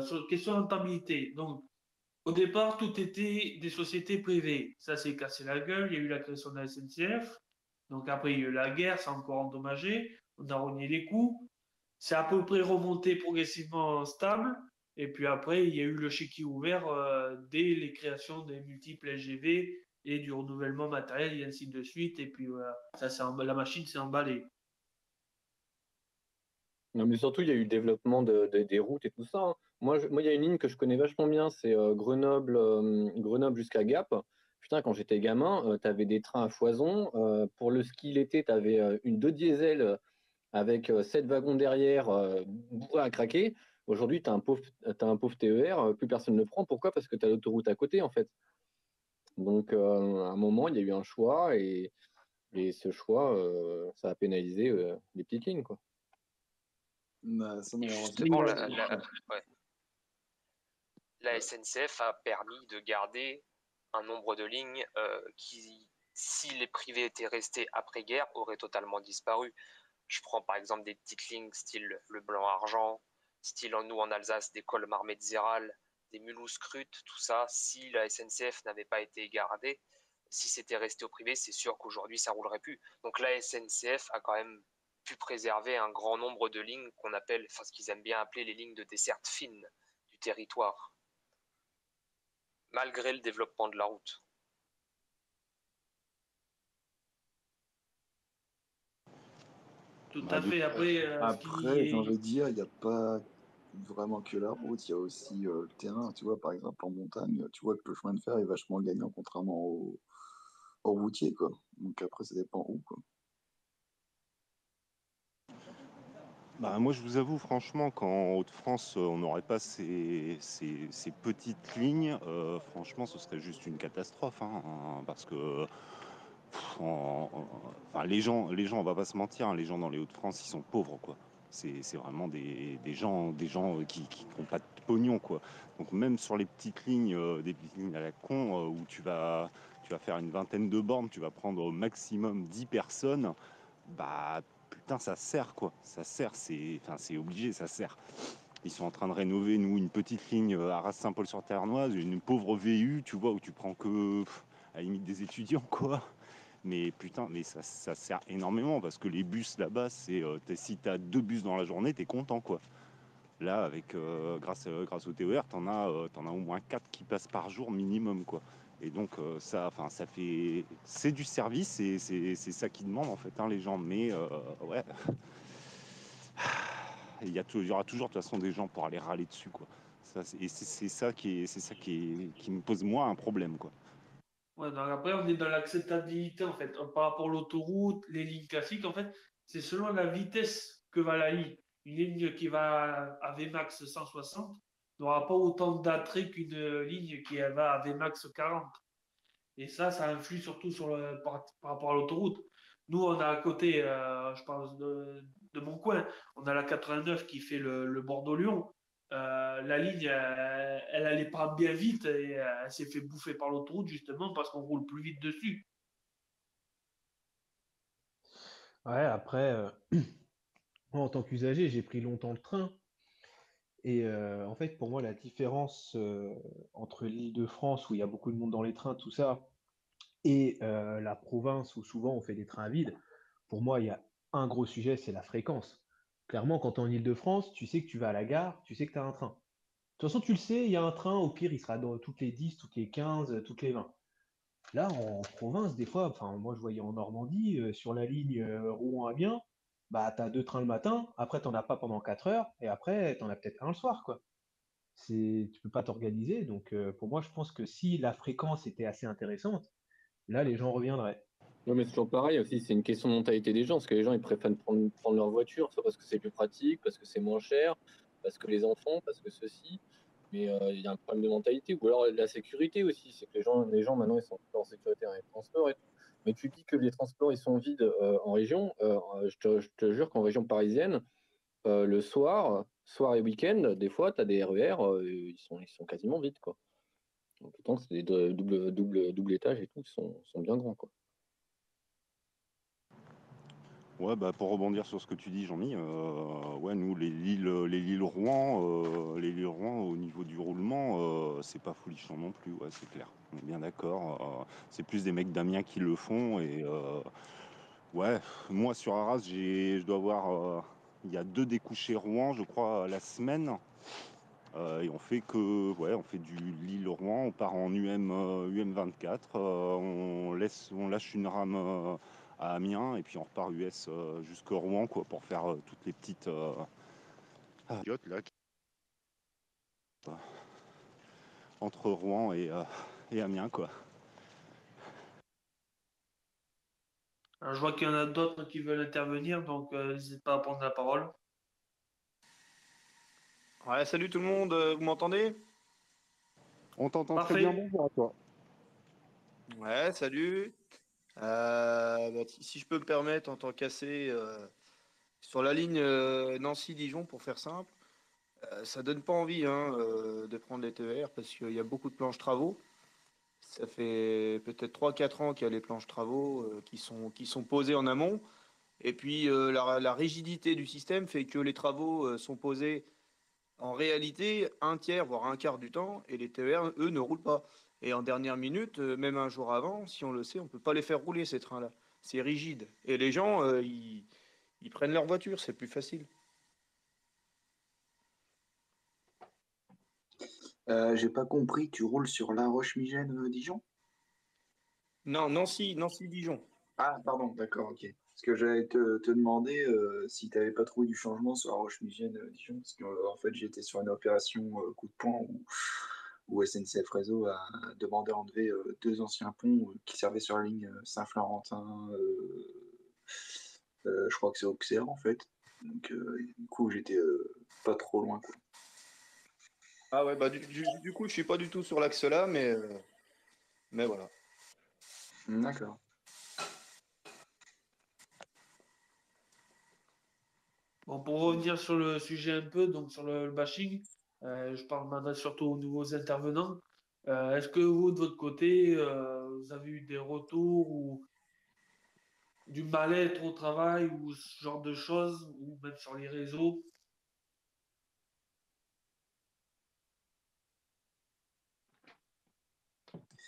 sur la question de rentabilité. Donc, au départ, tout était des sociétés privées. Ça s'est cassé la gueule. Il y a eu la création de la SNCF. Donc après, il y a eu la guerre, ça a encore endommagé. On a rogné les coûts. C'est à peu près remonté progressivement stable. Et puis après, il y a eu le chéquier ouvert dès les créations des multiples LGV et du renouvellement matériel et ainsi de suite. Et puis voilà, la machine s'est emballée. Non, mais surtout, il y a eu le développement des routes et tout ça, hein. Moi, il y a une ligne que je connais vachement bien, c'est Grenoble jusqu'à Gap. Putain, quand j'étais gamin, tu avais des trains à foison. Pour le ski l'été, tu avais deux diesels avec 7 wagons derrière, bourrés à craquer. Aujourd'hui, t'as un pauvre TER, plus personne ne le prend. Pourquoi? Parce que tu as l'autoroute à côté, en fait. Donc, à un moment, il y a eu un choix et ce choix, ça a pénalisé les petites lignes, quoi. Bah, ça, Et malheureusement, justement, je comprends. ouais, la SNCF a permis de garder un nombre de lignes qui, si les privés étaient restés après-guerre, auraient totalement disparu. Je prends par exemple des petites lignes style le Blanc-Argent, style nous en Alsace, des Colmar-Metzeral, des Mulhouse-Crute, tout ça. Si la SNCF n'avait pas été gardée, si c'était resté au privé, c'est sûr qu'aujourd'hui ça roulerait plus. Donc la SNCF a quand même pu préserver un grand nombre de lignes qu'on appelle, enfin ce qu'ils aiment bien appeler les lignes de desserte fine du territoire, malgré le développement de la route. Tout Bah, à de- fait. Après, ce qui Après, j'ai envie est. de dire, il n'y a pas vraiment que la route, il y a aussi le terrain. Tu vois, par exemple, en montagne, tu vois que le chemin de fer est vachement gagnant contrairement au routier, quoi. Donc après, ça dépend où, quoi. Bah, moi, je vous avoue, franchement, qu'en Hauts-de-France, on n'aurait pas ces petites lignes, franchement, ce serait juste une catastrophe, hein, parce que enfin, les gens, on va pas se mentir, hein, les gens dans les Hauts-de-France, ils sont pauvres, quoi. C'est vraiment des gens qui n'ont pas de pognon, quoi. Donc même sur les petites lignes, des petites lignes à la con, où tu vas faire une vingtaine de bornes, tu vas prendre au maximum 10 personnes, bah putain, ça sert, quoi. Ça sert, c'est obligé, ça sert. Ils sont en train de rénover, nous, une petite ligne Arras-Saint-Paul-sur-Ternoise, une pauvre VU, tu vois, où tu prends que, à la limite, des étudiants, quoi. Mais putain, mais ça sert énormément parce que les bus là-bas, si t'as 2 bus dans la journée, t'es content, quoi. Là, grâce au TER, t'en as au moins 4 qui passent par jour minimum, quoi. Et donc c'est du service et c'est ça qu'ils demandent en fait, hein, les gens. Mais ouais, il y aura toujours de toute façon des gens pour aller râler dessus, quoi. C'est ça qui me pose moi un problème, quoi. Ouais, donc après, on est dans l'acceptabilité, en fait. Par rapport à l'autoroute, les lignes classiques, en fait, c'est selon la vitesse que va la ligne. Une ligne qui va à Vmax 160 n'aura pas autant d'attrait qu'une ligne qui va à Vmax 40. Et ça influe surtout par rapport à l'autoroute. Nous, on a à côté, je pense, de mon coin, on a la 89 qui fait le Bordeaux-Lyon. La ligne, elle allait pas bien vite et elle s'est fait bouffer par l'autoroute justement parce qu'on roule plus vite dessus. Ouais, après, moi, en tant qu'usager, j'ai pris longtemps le train. Et en fait, pour moi, la différence entre l'Île-de-France, où il y a beaucoup de monde dans les trains, tout ça, et la province, où souvent on fait des trains vides, pour moi, il y a un gros sujet, c'est la fréquence. Clairement, quand tu es en Île-de-France, tu sais que tu vas à la gare, tu sais que tu as un train. De toute façon, tu le sais, il y a un train, au pire, il sera dans toutes les 10, toutes les 15, toutes les 20. Là, en province, des fois, enfin, moi je voyais en Normandie, sur la ligne Rouen-Amiens, bah, tu as 2 trains le matin, après, tu n'en as pas pendant 4 heures, et après, tu en as peut-être un le soir, quoi. Tu peux pas t'organiser. Donc, pour moi, je pense que si la fréquence était assez intéressante, là, les gens reviendraient. Ouais, mais c'est toujours pareil aussi, c'est une question de mentalité des gens, parce que les gens ils préfèrent prendre leur voiture, soit parce que c'est plus pratique, parce que c'est moins cher, parce que les enfants, parce que ceci. Mais il y a un problème de mentalité, ou alors la sécurité aussi, c'est que les gens maintenant ils sont plus en sécurité dans les transports et tout. Mais tu dis que les transports ils sont vides en région, je te jure qu'en région parisienne, le soir et week-end, des fois tu as des RER, ils sont quasiment vides, quoi. Donc, pourtant c'est des double étage et tout, ils sont bien grands, quoi. Ouais, bah pour rebondir sur ce que tu dis, Jean-Mi, ouais, nous, les Lille-Rouen, au niveau du roulement, c'est pas folichon non plus, ouais, c'est clair. On est bien d'accord. C'est plus des mecs d'Amiens qui le font. Et ouais, moi sur Arras, je dois avoir. Il y a 2 découchés Rouen, je crois, la semaine. Et on fait du Lille-Rouen, on part en UM24, on lâche une rame à Amiens et puis on repart US jusqu'au Rouen, quoi, pour faire toutes les petites yachts, là, entre Rouen et Amiens, quoi. Alors, je vois qu'il y en a d'autres qui veulent intervenir, donc n'hésitez pas à prendre la parole. Ouais, salut tout le monde, vous m'entendez? On t'entend très bien, Parfait. bonjour à toi. Ouais, salut. Bah, si je peux me permettre, en tant qu'assez sur la ligne Nancy-Dijon, pour faire simple, ça donne pas envie hein, de prendre les TER parce qu'il y a beaucoup de planches travaux. Ça fait peut-être 3 4 ans qu'il y a les planches travaux qui sont posées en amont. Et puis la rigidité du système fait que les travaux sont posés en réalité, un tiers, voire un quart du temps, et les TER, eux, ne roulent pas. Et en dernière minute, même un jour avant, si on le sait, on ne peut pas les faire rouler, ces trains-là. C'est rigide. Et les gens, ils prennent leur voiture, c'est plus facile. J'ai pas compris, tu roules sur La Roche-Migène, Dijon? Non, Nancy-Dijon. Ah, pardon, d'accord, ok. Parce que j'allais te demander si tu n'avais pas trouvé du changement sur La Roche-Migène, Dijon, parce que en fait j'étais sur une opération coup de poing où SNCF Réseau a demandé à enlever 2 anciens ponts qui servaient sur la ligne Saint-Florentin, je crois que c'est Auxerre en fait. Donc, du coup, j'étais pas trop loin, quoi. Ah ouais, bah du coup, je suis pas du tout sur l'axe-là, mais voilà. D'accord. Bon, pour revenir sur le sujet un peu, donc sur le bashing, je parle maintenant surtout aux nouveaux intervenants. Est-ce que vous, de votre côté, vous avez eu des retours ou du mal-être au travail ou ce genre de choses, ou même sur les réseaux?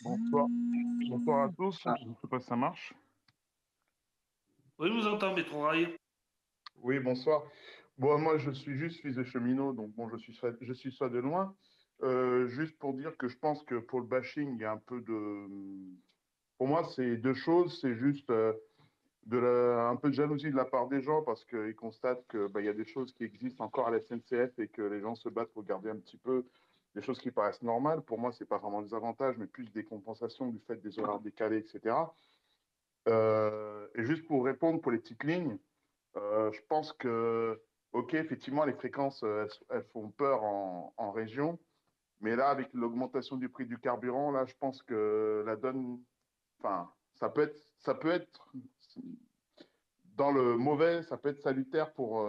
Bonsoir. Bonsoir à tous. Ah, Je ne sais pas si ça marche. Oui, je vous entends, Métro Rail. Oui, bonsoir. Bon, moi, je suis juste fils de cheminot, donc bon, je suis ça de loin. Juste pour dire que je pense que pour le bashing, il y a un peu de... Pour moi, c'est deux choses. C'est juste un peu de jalousie de la part des gens parce qu'ils constatent que, bah, il y a des choses qui existent encore à la SNCF et que les gens se battent pour garder un petit peu des choses qui paraissent normales. Pour moi, c'est pas vraiment des avantages, mais plus des compensations du fait des horaires décalés, etc. Et juste pour répondre pour les petites lignes, je pense que, ok, effectivement, les fréquences, elles font peur en région, mais là, avec l'augmentation du prix du carburant, là, je pense que la donne, enfin, ça peut être dans le mauvais, ça peut être salutaire pour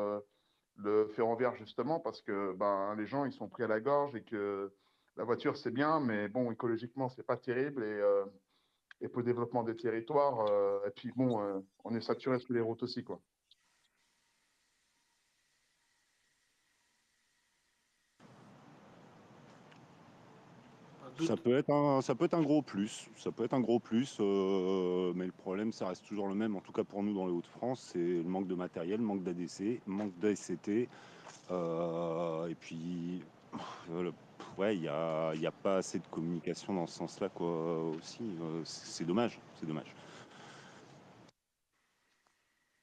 le ferroviaire, justement, parce que ben, les gens, ils sont pris à la gorge et que la voiture, c'est bien, mais bon, écologiquement, c'est pas terrible et pour le développement des territoires, et puis bon, on est saturé sur les routes aussi, quoi. Pas de doute. Ça peut être un gros plus. Ça peut être un gros plus, mais le problème, ça reste toujours le même. En tout cas pour nous dans les Hauts-de-France, c'est le manque de matériel, manque d'ADC, manque d'ASCT. Et puis, ouais, il y a pas assez de communication dans ce sens-là, quoi, aussi. C'est dommage, c'est dommage.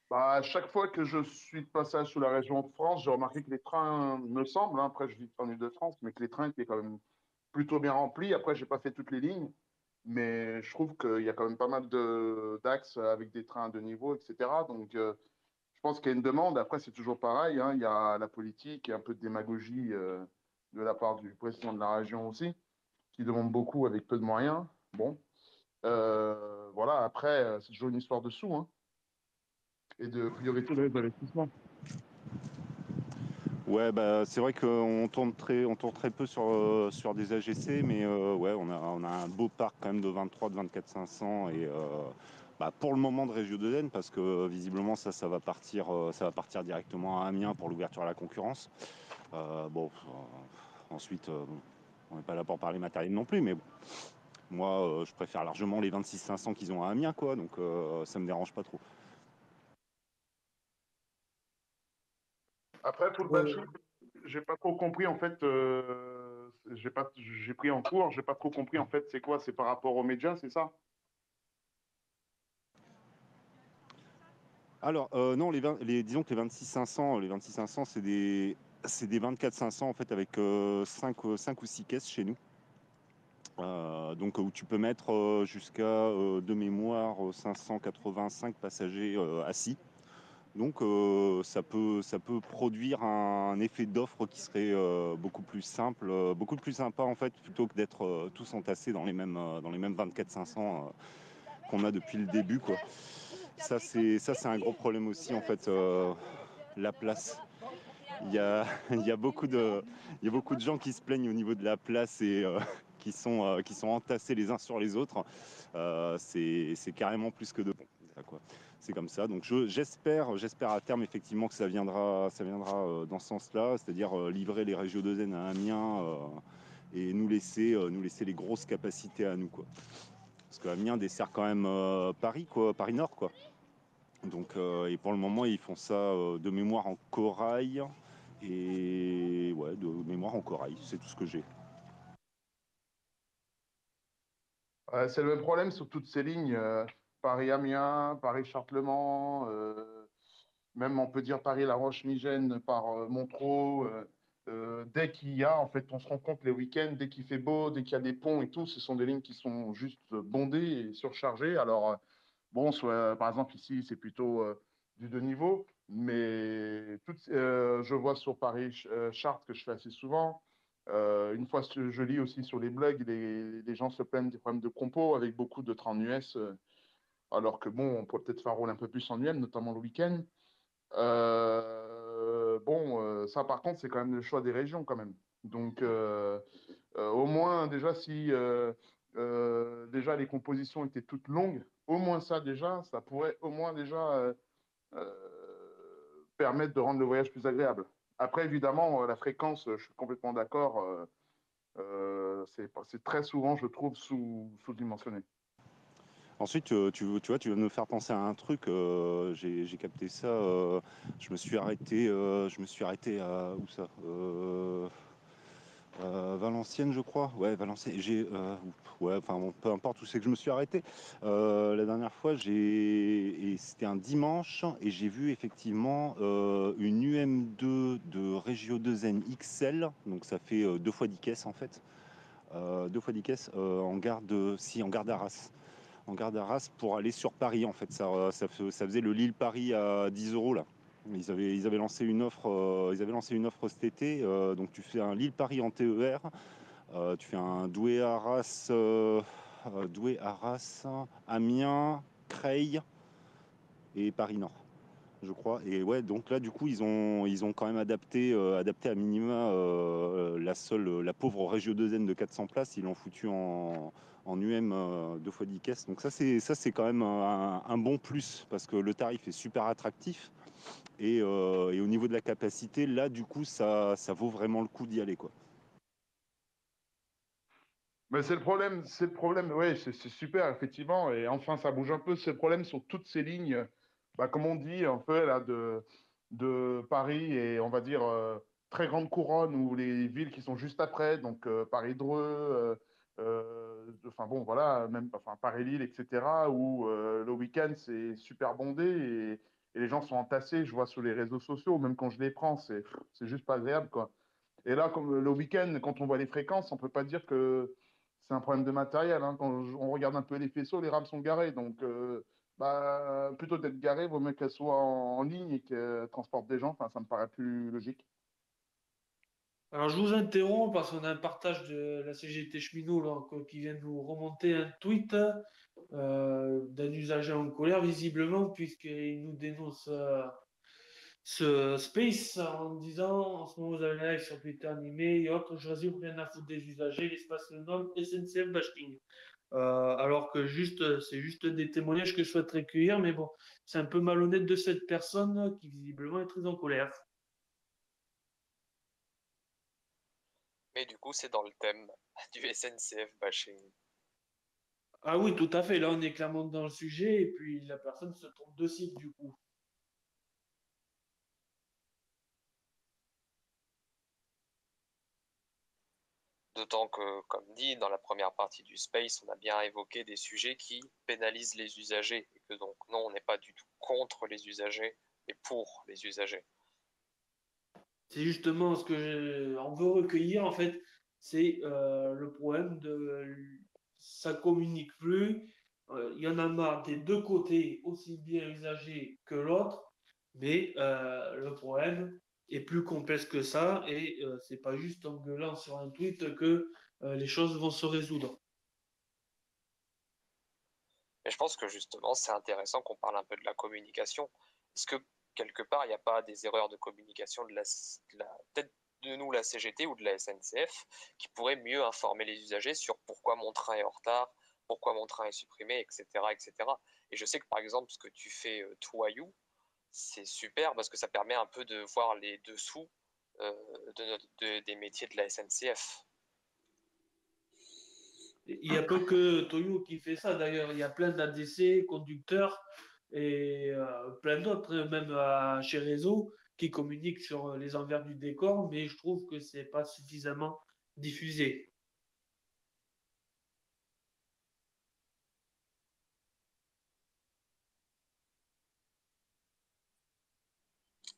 Bah, à chaque fois que je suis de passage sur la région de France, j'ai remarqué que les trains, me semble, hein, après je vis en Île-de-France, mais que les trains étaient quand même plutôt bien remplis. Après, j'ai pas fait toutes les lignes, mais je trouve qu'il y a quand même pas mal d'axes avec des trains de niveau, etc. Donc, je pense qu'il y a une demande. Après, c'est toujours pareil, hein, il y a la politique et un peu de démagogie de la part du président de la région aussi, qui demande beaucoup avec peu de moyens. Bon, voilà, après, c'est toujours une histoire de sous, hein, et de priorité de l'investissement. Ouais, bah, c'est vrai on tourne très peu sur des AGC, mais ouais, on a un beau parc quand même de 23, de 24 500 et bah, pour le moment de Régio Deuxième parce que visiblement ça va partir directement à Amiens pour l'ouverture à la concurrence. Bon, ensuite, on n'est pas là pour parler matériel non plus, mais bon, moi, je préfère largement les 26 500 qu'ils ont à Amiens, quoi, donc ça me dérange pas trop. Après, pour le bashing, j'ai pas trop compris en fait. J'ai pris en cours, j'ai pas trop compris en fait. C'est quoi? C'est par rapport aux médias, c'est ça? Alors, non, disons que les 26 500, c'est des 24 500 en fait avec 5 ou 6 caisses chez nous. Donc où tu peux mettre jusqu'à de mémoire 585 passagers assis. Donc ça peut produire un effet d'offre qui serait beaucoup plus simple, beaucoup plus sympa en fait, plutôt que d'être tous entassés dans les mêmes 24 500 qu'on a depuis le début, quoi. Ça c'est un gros problème aussi en fait, la place. Il y a il y a beaucoup de gens qui se plaignent au niveau de la place et qui sont entassés les uns sur les autres. C'est carrément plus que de bon. Quoi. C'est comme ça. Donc j'espère à terme effectivement que ça viendra dans ce sens-là, c'est-à-dire livrer les régios de Zen à Amiens et nous laisser les grosses capacités à nous, quoi. Parce que Amiens dessert quand même Paris, quoi, Paris Nord, quoi. Donc, et pour le moment, ils font ça de mémoire en corail. Et ouais, de mémoire en corail, c'est tout ce que j'ai. C'est le même problème sur toutes ces lignes. Paris-Amiens, Paris-Chartlement, même on peut dire Paris-La Roche-Migène par Montreux. Dès qu'il y a, en fait, on se rend compte les week-ends, dès qu'il fait beau, dès qu'il y a des ponts et tout, ce sont des lignes qui sont juste bondées et surchargées. Alors, bon, par exemple, ici, c'est plutôt du deux niveaux. Mais je vois sur Paris Chartres, que je fais assez souvent. Une fois, je lis aussi sur les blogs, les gens se plaignent des problèmes de compo avec beaucoup de trains en US, alors que bon, on pourrait peut-être faire un rôle un peu plus en UM, notamment le week-end. Ça par contre, c'est quand même le choix des régions quand même. Donc, au moins, déjà, si déjà les compositions étaient toutes longues, au moins ça déjà, ça pourrait au moins déjà permettre de rendre le voyage plus agréable. Après, évidemment, la fréquence, je suis complètement d'accord, c'est très souvent, je trouve, sous-dimensionné. Ensuite, tu vois, tu vas me faire penser à un truc. J'ai capté ça. Je me suis arrêté à où ça Valenciennes, je crois. Ouais, Valenciennes. Ouais, enfin bon, peu importe où c'est que je me suis arrêté. La dernière fois, c'était un dimanche et j'ai vu effectivement une UM2 de Régio 2N XL. Donc ça fait 2 fois 10 caisses en fait. 2 fois 10 caisses en gare d'Arras. En gare d'Arras pour aller sur Paris en fait. Ça faisait le Lille-Paris à 10 euros là. Ils avaient lancé une offre, cet été. Donc tu fais un Lille-Paris en TER, tu fais un Douai-Arras, Amiens, Creil et Paris-Nord, je crois. Et ouais, donc là, du coup, ils ont quand même adapté à minima la pauvre Régio 2N de 400 places. Ils l'ont foutu en UM 2 fois 10 caisses. Donc ça, c'est quand même un bon plus parce que le tarif est super attractif. Et au niveau de la capacité, là, du coup, ça vaut vraiment le coup d'y aller, quoi. Mais c'est le problème, oui, c'est super, effectivement, et enfin, ça bouge un peu. C'est le problème sur toutes ces lignes, bah, comme on dit, un peu là, de Paris et on va dire très grande couronne ou les villes qui sont juste après, donc Paris-Dreux, enfin bon, voilà, même enfin, Paris-Lille, etc., où le week-end c'est super bondé et les gens sont entassés, je vois sur les réseaux sociaux, même quand je les prends, c'est juste pas agréable, quoi. Et là, comme le week-end, quand on voit les fréquences, on peut pas dire que c'est un problème de matériel. Hein. Quand on regarde un peu les faisceaux, les rames sont garées. Donc, plutôt d'être garé, vaut mieux qu'elles soient en ligne et qu'elles transportent des gens. Enfin, ça me paraît plus logique. Alors, je vous interromps parce qu'on a un partage de la CGT Cheminot là, qui vient de nous remonter un tweet d'un usager en colère, visiblement, puisqu'il nous dénonce ce space en disant en ce moment vous avez un live sur Twitter animé et autres, je résume rien à foutre des usagers, l'espace le nom SNCF bashing. Alors que c'est juste des témoignages que je souhaiterais recueillir, mais bon, c'est un peu malhonnête de cette personne qui visiblement est très en colère. Mais du coup, c'est dans le thème du SNCF bashing. Ah oui, tout à fait, là on est clairement dans le sujet, et puis la personne se trompe de site du coup. D'autant que, comme dit, dans la première partie du Space, on a bien évoqué des sujets qui pénalisent les usagers. Et que donc, non, on n'est pas du tout contre les usagers, mais pour les usagers. C'est justement ce que on veut recueillir en fait, c'est le problème de ça communique plus. Il y en a marre des deux côtés, aussi bien usagers que l'autre, mais le problème est plus complexe que ça et c'est pas juste en gueulant sur un tweet que les choses vont se résoudre. Mais je pense que justement, c'est intéressant qu'on parle un peu de la communication. Est-ce que quelque part, il n'y a pas des erreurs de communication peut-être de nous, la CGT ou de la SNCF, qui pourraient mieux informer les usagers sur pourquoi mon train est en retard, pourquoi mon train est supprimé, etc., etc. Et je sais que par exemple, ce que tu fais, toi, You, c'est super parce que ça permet un peu de voir les dessous des métiers de la SNCF. Il n'y a pas que Toyo qui fait ça d'ailleurs, il y a plein d'ADC, conducteurs et plein d'autres, même chez Réseau, qui communiquent sur les envers du décor, mais je trouve que c'est pas suffisamment diffusé.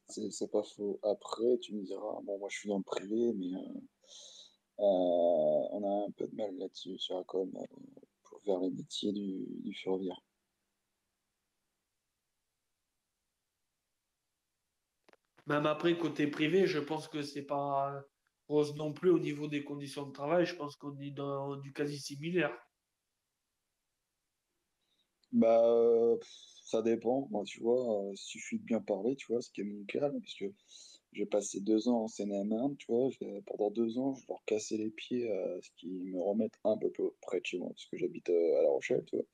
C'est pas faux. Après, tu me diras, bon, moi je suis dans le privé, mais on a un peu de mal là-dessus sur la com pour faire les métiers du ferroviaire. Même après, côté privé, je pense que c'est pas rose non plus au niveau des conditions de travail. Je pense qu'on est dans du quasi similaire. Bah, ça dépend. Moi, tu vois, il suffit de bien parler, tu vois, ce qui est mon cas, là, parce que j'ai passé 2 ans en Seine-et-Marne, tu vois. Pendant 2 ans, je leur cassais les pieds à ce qu'ils me remettent un peu plus près de chez moi, parce que j'habite à La Rochelle, tu vois.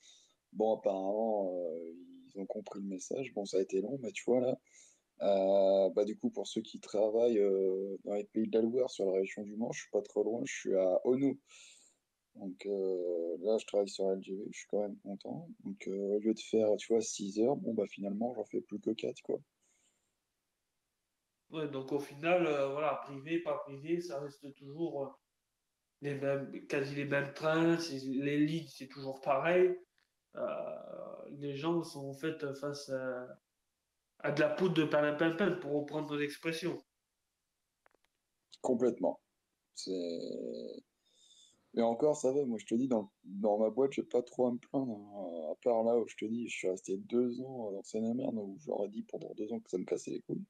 Bon, apparemment, ils ont compris le message. Bon, ça a été long, mais tu vois, là, bah, du coup, pour ceux qui travaillent dans les pays de la Loire, sur la région du Mans, je suis pas trop loin, je suis à Ono. Donc là, je travaille sur LGV, je suis quand même content. Donc au lieu de faire, tu vois, 6 heures, bon, bah finalement, j'en fais plus que 4 quoi. Ouais, donc au final, voilà, privé, pas privé, ça reste toujours les mêmes, quasi les mêmes trains, les lignes, c'est toujours pareil. Les gens sont en fait face à de la poudre de perlimpinpin, pour reprendre l'expression. Complètement. C'est... Mais encore, ça va, moi je te dis, dans ma boîte, j'ai pas trop à me plaindre, hein. À part là où je te dis, je suis resté 2 ans dans Seine-et-Marne, où j'aurais dit pendant 2 ans que ça me cassait les couilles.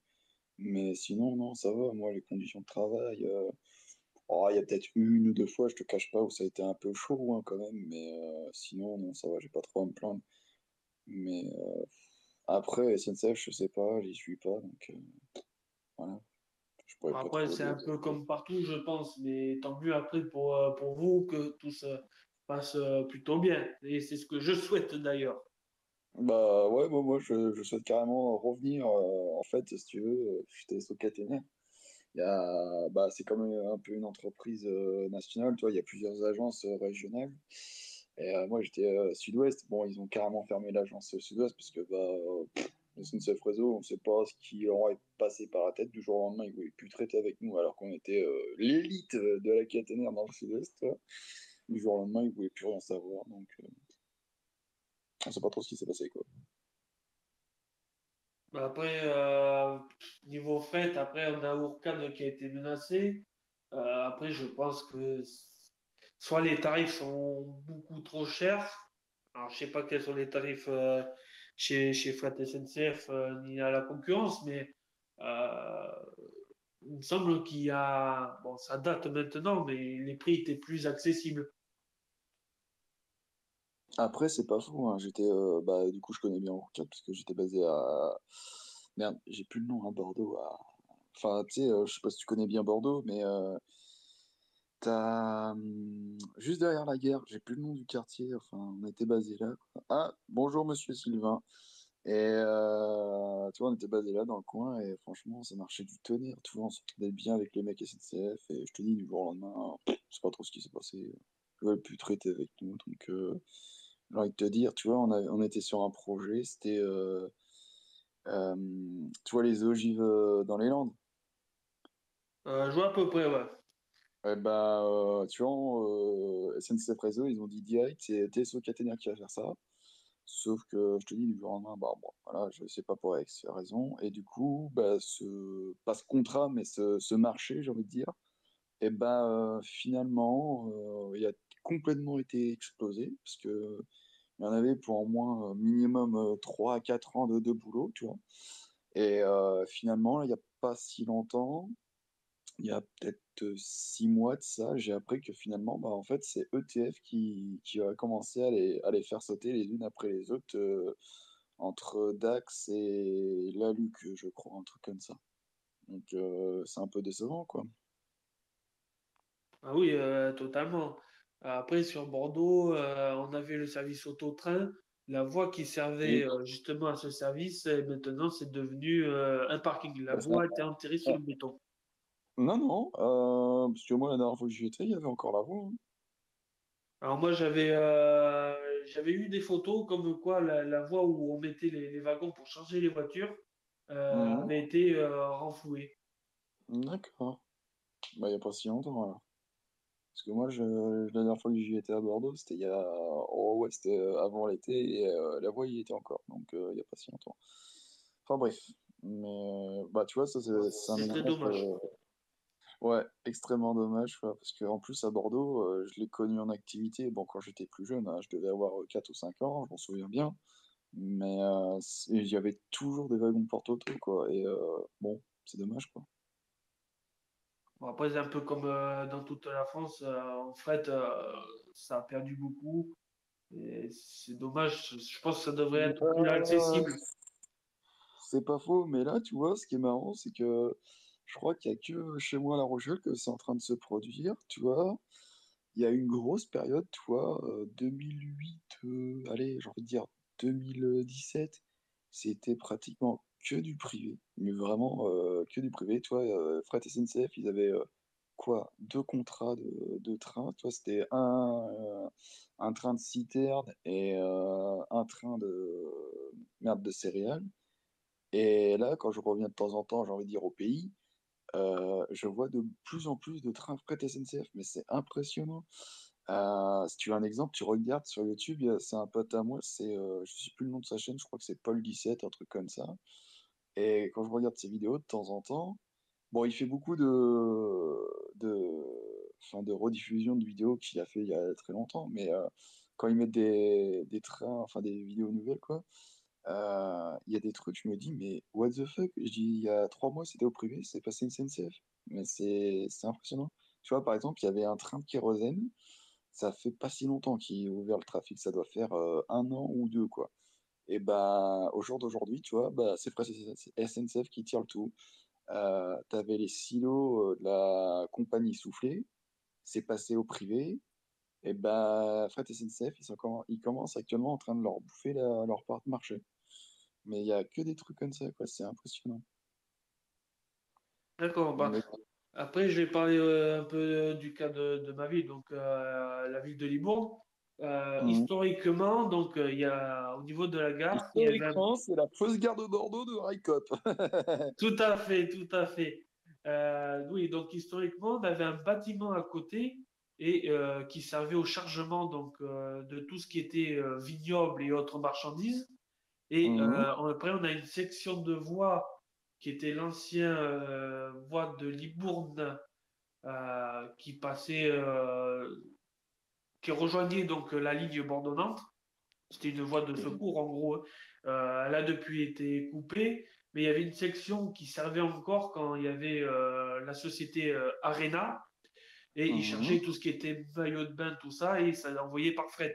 Mais sinon, non, ça va, moi, les conditions de travail. Oh, il y a peut-être une ou deux fois, je te cache pas, où ça a été un peu chaud hein, quand même, mais sinon, non, ça va, j'ai pas trop à me plaindre. Mais après, SNCF, je sais pas, j'y suis pas, donc voilà, je pourrais pas Après, trop c'est dire. un peu comme partout, je pense, mais tant mieux après pour vous que tout se passe plutôt bien. Et c'est ce que je souhaite d'ailleurs. Bah ouais, moi je souhaite carrément revenir, en fait, si tu veux, j'étais sous caténaire. Bah, c'est comme un peu une entreprise nationale, tu vois, il y a plusieurs agences régionales. Et moi j'étais Sud-Ouest, bon, ils ont carrément fermé l'agence Sud-Ouest parce que bah, le SNCF Réseau, on ne sait pas ce qui leur est passé par la tête. Du jour au lendemain, ils ne voulaient plus traiter avec nous alors qu'on était l'élite de la caténaire dans le Sud-Ouest, tu vois. Du jour au lendemain, ils ne voulaient plus rien savoir, donc on ne sait pas trop ce qui s'est passé, quoi. Bah, après, niveau fait, après, on a Ourcade qui a été menacé. Après, je pense que soit les tarifs sont beaucoup trop chers. Alors, je sais pas quels sont les tarifs chez Flat SNCF ni à la concurrence, mais euh, il me semble qu'il y a, bon, ça date maintenant, mais les prix étaient plus accessibles. Après, c'est pas fou, hein. Bah, du coup, je connais bien Rourkheim parce que j'étais basé à. Merde, j'ai plus le nom à Bordeaux. Enfin, tu sais, je sais pas si tu connais bien Bordeaux, mais juste derrière la gare, j'ai plus le nom du quartier. Enfin, on était basé là, quoi. Ah, bonjour Monsieur Sylvain. Et tu vois, on était basé là dans le coin et franchement, ça marchait du tonnerre. Tu vois, on s'entendait bien avec les mecs SNCF et je te dis, du jour au lendemain, je sais pas trop ce qui s'est passé. Ils veulent plus traiter avec nous, donc. J'ai envie de te dire, tu vois, on était sur un projet, c'était, euh, tu vois, les ogives dans les Landes. Je vois à peu près, ouais. Eh ben, tu vois, SNCF Réseau, ils ont dit direct, c'est TSO Caténaire qui va faire ça. Sauf que, je te dis, du jour au lendemain, bah, bon, voilà, je sais pas pour X raison. Et du coup, bah, pas ce contrat, mais ce marché, j'ai envie de dire, et ben, finalement, il a complètement été explosé, parce que il y en avait pour au moins minimum 3 à 4 ans de boulot, tu vois. Et finalement, il n'y a pas si longtemps, il y a peut-être 6 mois de ça, j'ai appris que finalement, bah, en fait, c'est ETF qui a commencé à les faire sauter les unes après les autres entre Dax et Laluc, je crois, un truc comme ça. Donc c'est un peu décevant, quoi. Ah oui, totalement. Après, sur Bordeaux, on avait le service auto-train. La voie qui servait Oui, justement à ce service, maintenant, c'est devenu un parking. La bah, voie a été enterrée sous ah, le béton. non, non, parce que moi, la dernière fois que j'y étais, il y avait encore la voie, hein. Alors moi, j'avais eu des photos comme quoi la voie où on mettait les wagons pour charger les voitures Mhm. avait été renflouée. D'accord. Bah, il n'y a pas si longtemps, alors. Parce que moi, la dernière fois que j'y étais à Bordeaux, c'était il y a. Oh, ouais, c'était avant l'été et la voie y était encore, donc il n'y a pas si longtemps. Enfin bref. Mais bah, tu vois, ça, c'est un C'est très exemple. dommage. Ouais, extrêmement dommage, quoi, parce qu'en plus, à Bordeaux, je l'ai connu en activité. Bon, quand j'étais plus jeune, hein, je devais avoir 4 ou 5 ans, je m'en souviens bien. Mais il y avait toujours des wagons porte-auto, quoi. Et bon. C'est dommage, quoi. Bon, après, c'est un peu comme dans toute la France, en fret, ça a perdu beaucoup. Et c'est dommage, je pense que ça devrait être plus Euh, accessible. c'est pas faux, mais là, tu vois, ce qui est marrant, c'est que je crois qu'il y a que chez moi à La Rochelle que c'est en train de se produire, tu vois. Il y a eu une grosse période, tu vois, 2008, allez, j'ai envie de dire 2017, c'était pratiquement que du privé, mais vraiment que du privé. Tu vois, Fret SNCF, ils avaient quoi, deux contrats de train. Tu vois, c'était un train de citerne et un train merde, de céréales. Et là, quand je reviens de temps en temps, j'ai envie de dire au pays, je vois de plus en plus de trains fret SNCF, mais c'est impressionnant. Si tu veux un exemple, tu regardes sur YouTube, c'est un pote à moi, je sais plus le nom de sa chaîne, je crois que c'est Paul 17, un truc comme ça. Et quand je regarde ses vidéos de temps en temps, bon, il fait beaucoup de rediffusion de vidéos qu'il a fait il y a très longtemps, mais quand ils mettent des trains, enfin des vidéos nouvelles, quoi, il y a des trucs, je me dis, mais what the fuck? Je dis, il y a 3 mois, c'était au privé, c'est passé une SNCF. Mais c'est impressionnant. Tu vois, par exemple, il y avait un train de kérosène, ça fait pas si longtemps qu'il est ouvert le trafic, ça doit faire 1 an ou deux, quoi. Et bah, au jour d'aujourd'hui, tu vois, bah, c'est presque SNCF qui tire le tout. T'avais les silos de la compagnie soufflée, c'est passé au privé. Et bah, Fret SNCF, ils commencent actuellement en train de leur bouffer leur part de marché. Mais il y a que des trucs comme ça, quoi. C'est impressionnant. D'accord, bah, Mais, après, je vais parler un peu du cas de ma ville, donc la ville de Libourne. hum, Historiquement, donc il y a au niveau de la gare, il y avait historiquement, c'est la fausse gare de Bordeaux de Raikop. tout à fait, tout à fait. Oui, donc historiquement, on avait un bâtiment à côté et qui servait au chargement donc de tout ce qui était vignoble et autres marchandises. Et Hum, après, on a une section de voie qui était l'ancien voie de Libourne qui passait, qui rejoignait donc la ligne Bordeaux-Nantes. C'était une voie de secours en gros, hein. Elle a depuis été coupée, mais il y avait une section qui servait encore quand il y avait la société Arena et ils chargeaient hum, tout ce qui était maillot de bain, tout ça, et ça l'envoyait par fret.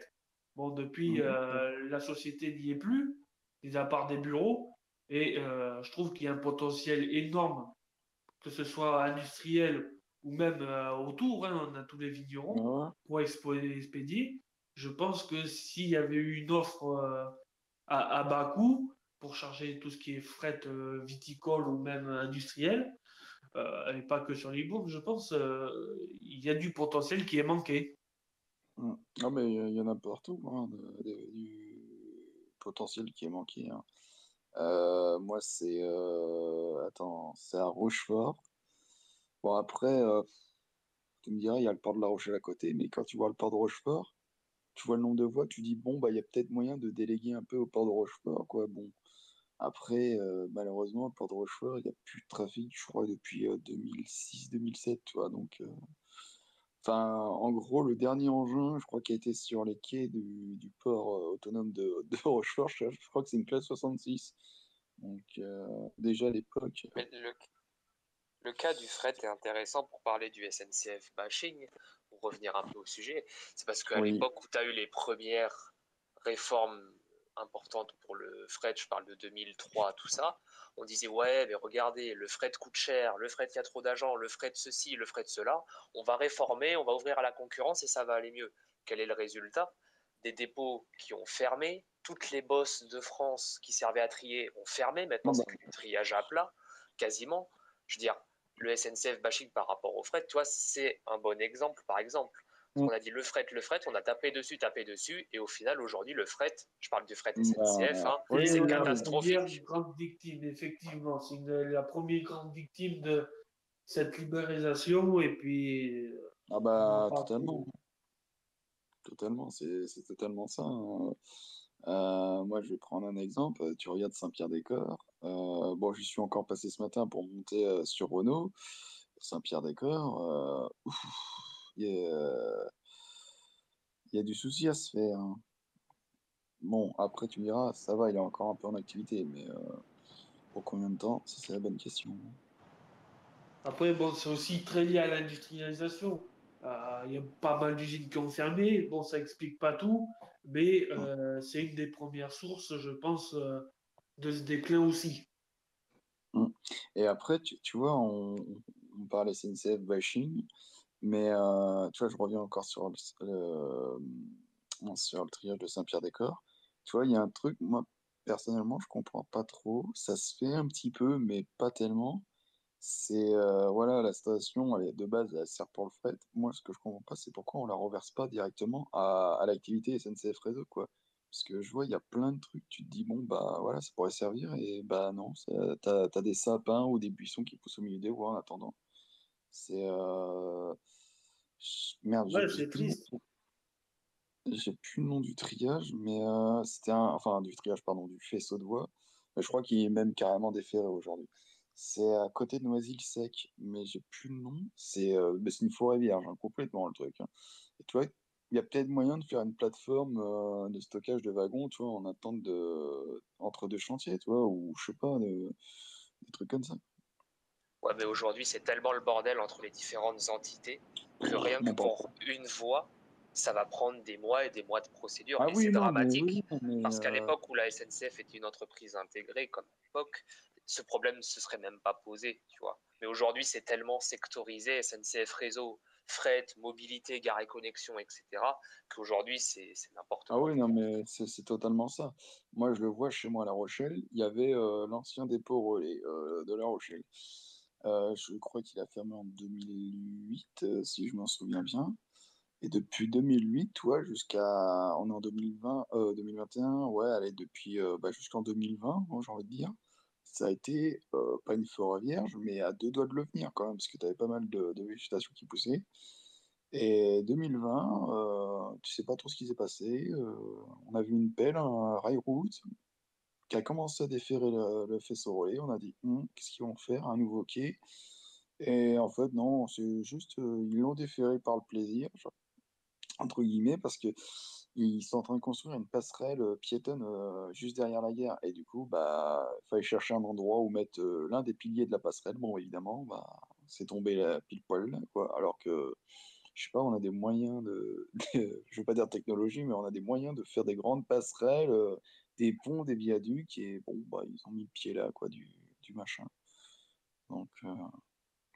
Bon, depuis, la société n'y est plus, mis à part des bureaux, et je trouve qu'il y a un potentiel énorme que ce soit industriel ou même autour, hein, on a tous les vignerons ouais. pour expédier. Je pense que s'il y avait eu une offre à bas coût pour charger tout ce qui est fret viticole ou même industriel, et pas que sur les bourgs, je pense il y a du potentiel qui est manqué. Ah, mais il y en a partout, hein, du potentiel qui est manqué, hein. Moi, attends, c'est à Rochefort. Bon, après, tu me diras, il y a le port de La Rochelle à côté, mais quand tu vois le port de Rochefort, tu vois le nombre de voies, tu dis, bon, bah, il y a peut-être moyen de déléguer un peu au port de Rochefort, quoi. Bon, après, malheureusement, le port de Rochefort, il n'y a plus de trafic, je crois, depuis 2006-2007, tu vois. Donc, enfin, en gros, le dernier engin, je crois, qui a été sur les quais du port autonome de Rochefort, je crois que c'est une classe 66. Donc, déjà à l'époque. Mais le cas du fret est intéressant pour parler du SNCF bashing, pour revenir un peu au sujet. C'est parce qu'à Oui. l'époque où tu as eu les premières réformes importantes pour le fret, je parle de 2003, tout ça, on disait ouais, mais regardez, le fret coûte cher, le fret, il y a trop d'agents, le fret ceci, le fret cela, on va réformer, on va ouvrir à la concurrence et ça va aller mieux. Quel est le résultat? Des dépôts qui ont fermé, toutes les bosses de France qui servaient à trier ont fermé, maintenant Ah bah, c'est que du triage à plat, quasiment. Je veux dire, le SNCF bashing par rapport au fret, tu vois, c'est un bon exemple, par exemple. Parce qu'on a dit le fret, on a tapé dessus, et au final, aujourd'hui, le fret, je parle du fret SNCF, bah, hein, oui, C'est c'est oui, la oui. première catastrophique. grande victime, effectivement. C'est la première grande victime de cette libéralisation et puis Ah on n'en bah, parle totalement. plus. Totalement, c'est totalement ça, hein. Moi, je vais prendre un exemple. Tu regardes Saint-Pierre-des-Corps. Bon, j'y suis encore passé ce matin pour monter sur Renault. Saint-Pierre-des-Corps, ouf, il y a du souci à se faire, hein. Bon, après, tu me diras, ça va, il est encore un peu en activité, mais pour combien de temps? Ça, c'est la bonne question. Après, bon, c'est aussi très lié à l'industrialisation. Il y a pas mal d'usines qui ont fermé. Bon, ça explique pas tout, mais c'est une des premières sources, je pense, de ce déclin aussi. Mm. Et après, tu vois, on parle SNCF bashing, mais tu vois, je reviens encore sur le triage de Saint-Pierre-des-Corps. Tu vois, il y a un truc, moi, personnellement, je comprends pas trop. Ça se fait un petit peu, mais pas tellement. C'est, voilà, la station, elle est de base, elle sert pour le fret. Moi, ce que je comprends pas, c'est pourquoi on la reverse pas directement à l'activité SNCF Réseau, quoi. Parce que je vois, il y a plein de trucs, tu te dis, bon, bah voilà, ça pourrait servir, et bah non, t'as des sapins ou des buissons qui poussent au milieu des voies en attendant. C'est, merde, Ouais, c'est triste. j'ai plus le nom du triage, mais enfin, du triage, pardon, du faisceau de voie. Mais je crois qu'il est même carrément déféré aujourd'hui. C'est à côté de Noisy-le-Sec, mais j'ai plus le nom. Mais c'est une forêt vierge, hein, complètement le truc, hein. Et tu vois, il y a peut-être moyen de faire une plateforme de stockage de wagons, tu vois, en attente entre deux chantiers, tu vois, ou je sais pas, des trucs comme ça. Ouais, mais aujourd'hui, c'est tellement le bordel entre les différentes entités que rien que N'importe pour une voie, ça va prendre des mois et des mois de procédure. Ah Et oui, c'est non, mais oui, dramatique mais parce qu'à l'époque où la SNCF était une entreprise intégrée, comme à l'époque, ce problème ne se serait même pas posé, tu vois. Mais aujourd'hui, c'est tellement sectorisé, SNCF Réseau, fret, mobilité, gare et connexion, etc., qu'aujourd'hui, c'est n'importe ah quoi. oui, non, mais c'est totalement ça. Moi, je le vois chez moi à La Rochelle. Il y avait l'ancien dépôt relais de La Rochelle. Je crois qu'il a fermé en 2008, si je m'en souviens bien. Et depuis 2008, toi, on est en 2020, 2021, ouais, allez, depuis jusqu'en 2020, moi, j'ai envie de dire, ça a été pas une forêt vierge, mais à deux doigts de le venir quand même, parce que tu avais pas mal de végétation qui poussait. Et 2020, tu sais pas trop ce qui s'est passé. On a vu une pelle, un rail-route, qui a commencé à déferrer le faisceau relais. On a dit, qu'est-ce qu'ils vont faire? Un nouveau quai. Et en fait, non, c'est juste, ils l'ont déféré par le plaisir, genre, entre guillemets, parce que ils sont en train de construire une passerelle piétonne juste derrière la gare. Et du coup, bah, il fallait chercher un endroit où mettre l'un des piliers de la passerelle. Bon, évidemment, bah, c'est tombé pile poil là, quoi. Alors que je sais pas, on a des moyens je veux pas dire technologie, mais on a des moyens de faire des grandes passerelles, des ponts, des viaducs, et bon, bah, ils ont mis le pied là, quoi, du machin. Donc,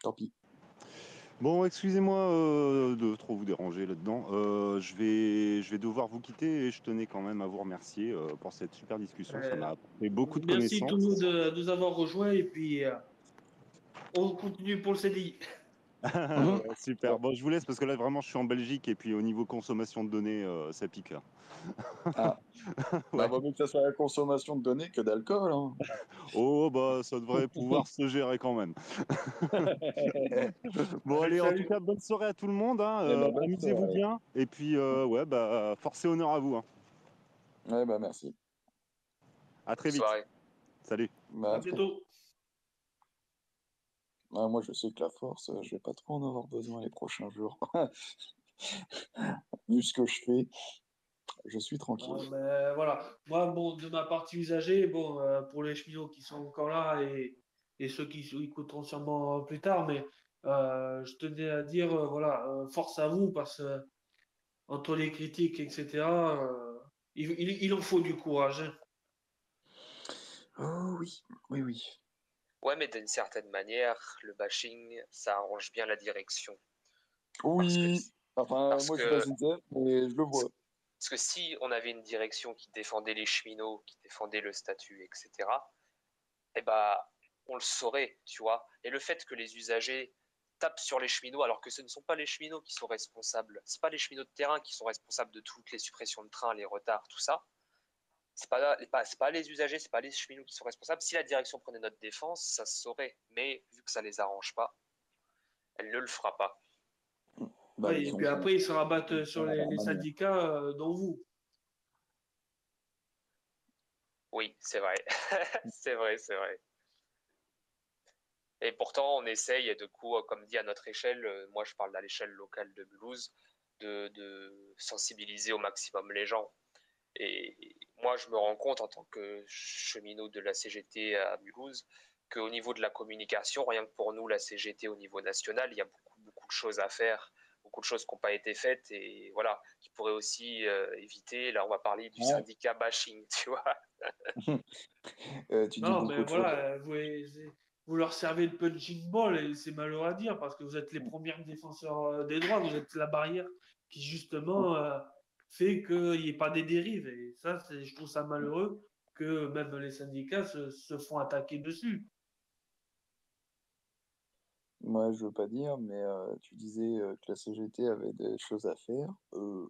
tant pis. Bon, excusez-moi de trop vous déranger là-dedans. Je vais devoir vous quitter et je tenais quand même à vous remercier pour cette super discussion. Ça Euh, m'a apporté beaucoup de Merci tous connaissances. de nous avoir rejoints et puis on continue pour le CDI. Ouais, super. Bon, je vous laisse parce que là, vraiment, je suis en Belgique et puis au niveau consommation de données, ça pique là. Ah, bah, Ouais. vaut mieux que ça soit la consommation de données que d'alcool, hein. Oh, bah, ça devrait pouvoir se gérer quand même. Bon, Allez, allez, en tout salut. cas, bonne soirée à tout le monde, hein. Eh ben, bonne Amusez-vous soirée. bien. Et puis, ouais, bah, force et honneur à vous, hein. Ouais, bah, merci. À Bonne très vite. soirée. Salut. À Bah, bientôt. moi, je sais que la force, je vais pas trop en avoir besoin les prochains jours. Vu ce que je fais, je suis tranquille. Ben, voilà. Moi, bon, de ma partie usagée, bon, pour les cheminots qui sont encore là et ceux qui écouteront sûrement plus tard, mais je tenais à dire, voilà, force à vous parce que entre les critiques, etc., il en faut du courage, hein. Oh oui, oui, oui. Ouais, mais d'une certaine manière, le bashing, ça arrange bien la direction. Parce que, Oui. Enfin, parce moi, je suis pas que, sincère, mais je le vois. parce que si on avait une direction qui défendait les cheminots, qui défendait le statut, etc., eh ben, on le saurait, tu vois. Et le fait que les usagers tapent sur les cheminots, alors que ce ne sont pas les cheminots qui sont responsables, c'est pas les cheminots de terrain qui sont responsables de toutes les suppressions de trains, les retards, tout ça. C'est pas les usagers, c'est pas les cheminots qui sont responsables. Si la direction prenait notre défense, ça se saurait. Mais vu que ça les arrange pas, elle ne le fera pas. Bah, Oui, et puis après, ils se rabattent sur à leur les manière. syndicats, dont vous. Oui, c'est vrai. C'est vrai, c'est vrai. Et pourtant, on essaye, de coup, comme dit à notre échelle, moi je parle à l'échelle locale de Mulhouse, de sensibiliser au maximum les gens. Et moi, je me rends compte en tant que cheminot de la CGT à Mulhouse qu'au niveau de la communication, rien que pour nous, la CGT au niveau national, il y a beaucoup de choses à faire, beaucoup de choses qui n'ont pas été faites et voilà, qui pourraient aussi éviter. Là, on va parler du syndicat bashing, tu vois. Tu dis Non, beaucoup mais de choses. voilà, vous leur servez de punching ball et c'est malheureux à dire parce que vous êtes les premiers défenseurs des droits, vous êtes la barrière qui justement fait qu'il n'y ait pas des dérives. Et ça, je trouve ça malheureux que même les syndicats se font attaquer dessus. Moi, je veux pas dire, mais tu disais que la CGT avait des choses à faire.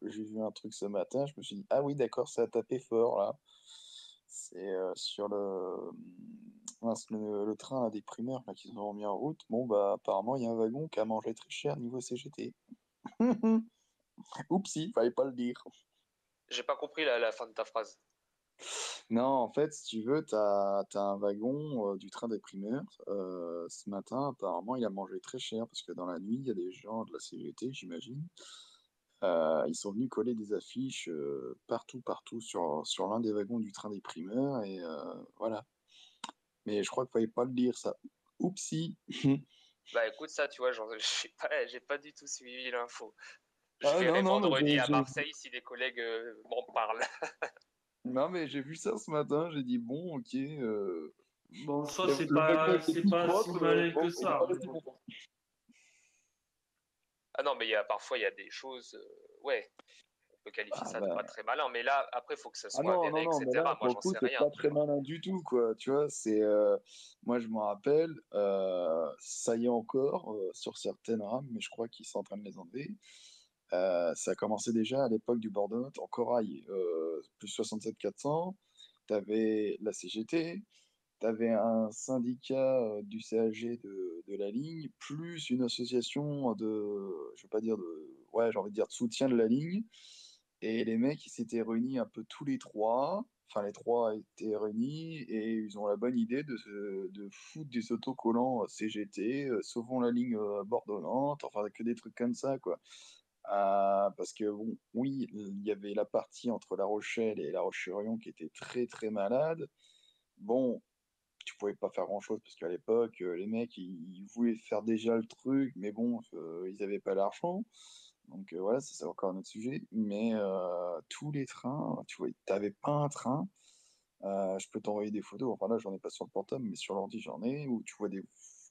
J'ai vu un truc ce matin, je me suis dit, ah oui, d'accord, ça a tapé fort là. C'est sur mince, le train à des primeurs là, qu'ils ont mis en route. Bon, bah, apparemment, il y a un wagon qui a mangé très cher niveau CGT. Oupsie, fallait pas le dire. J'ai pas compris la fin de ta phrase. Non, en fait, si tu veux, t'as un wagon du train des primeurs. Ce matin, apparemment, il a mangé très cher parce que dans la nuit, il y a des gens de la CGT, j'imagine. Ils sont venus coller des affiches partout sur l'un des wagons du train des primeurs et voilà. Mais je crois qu'il fallait pas le dire, ça. Oupsie. Bah écoute, ça, tu vois, j'ai pas du tout suivi l'info. Je Ah non, verrai non, mais vendredi à Marseille si des collègues m'en parlent. non, mais j'ai vu ça ce matin, j'ai dit bon, ok. Bon, ça, Le wagon était c'est tout pas si propre, malin bon, que on va ça. pas Mais rester bon. longtemps. Ah non, mais parfois, il y a des choses, ouais, on peut qualifier Ah ça de pas bah. très malin. Mais là, après, il faut que ça Ah soit non, avéré, non, non, mais là, etc. Moi, pour le j'en coup, sais c'est rien, pas tu très vois. malin du tout, quoi. Tu vois, c'est. Moi, je me rappelle, ça y est encore, sur certaines rames, mais je crois qu'ils sont en train de les enlever. Ça a commencé déjà à l'époque du Bordeaux en corail, plus 67 400. T'avais la CGT, t'avais un syndicat du CAG de la ligne, plus une association je veux pas dire ouais, j'ai envie de dire de soutien de la ligne. Et les mecs, ils s'étaient réunis un peu tous les trois. Enfin, les trois étaient réunis et ils ont la bonne idée de foutre des autocollants CGT, sauvons la ligne Bordeaux-Nantes, enfin, que des trucs comme ça, quoi. Parce que, bon, oui, il y avait la partie entre La Rochelle et La Roche-sur-Yon qui était très, très malade. Bon, tu pouvais pas faire grand-chose parce qu'à l'époque, les mecs, ils voulaient faire déjà le truc, mais bon, ils avaient pas l'argent. Donc voilà, ça c'est encore un autre sujet. Mais tous les trains, tu vois, t'avais pas un train. Je peux t'envoyer des photos. Enfin là, j'en ai pas sur le portable, mais sur l'ordi, j'en ai. Où tu vois des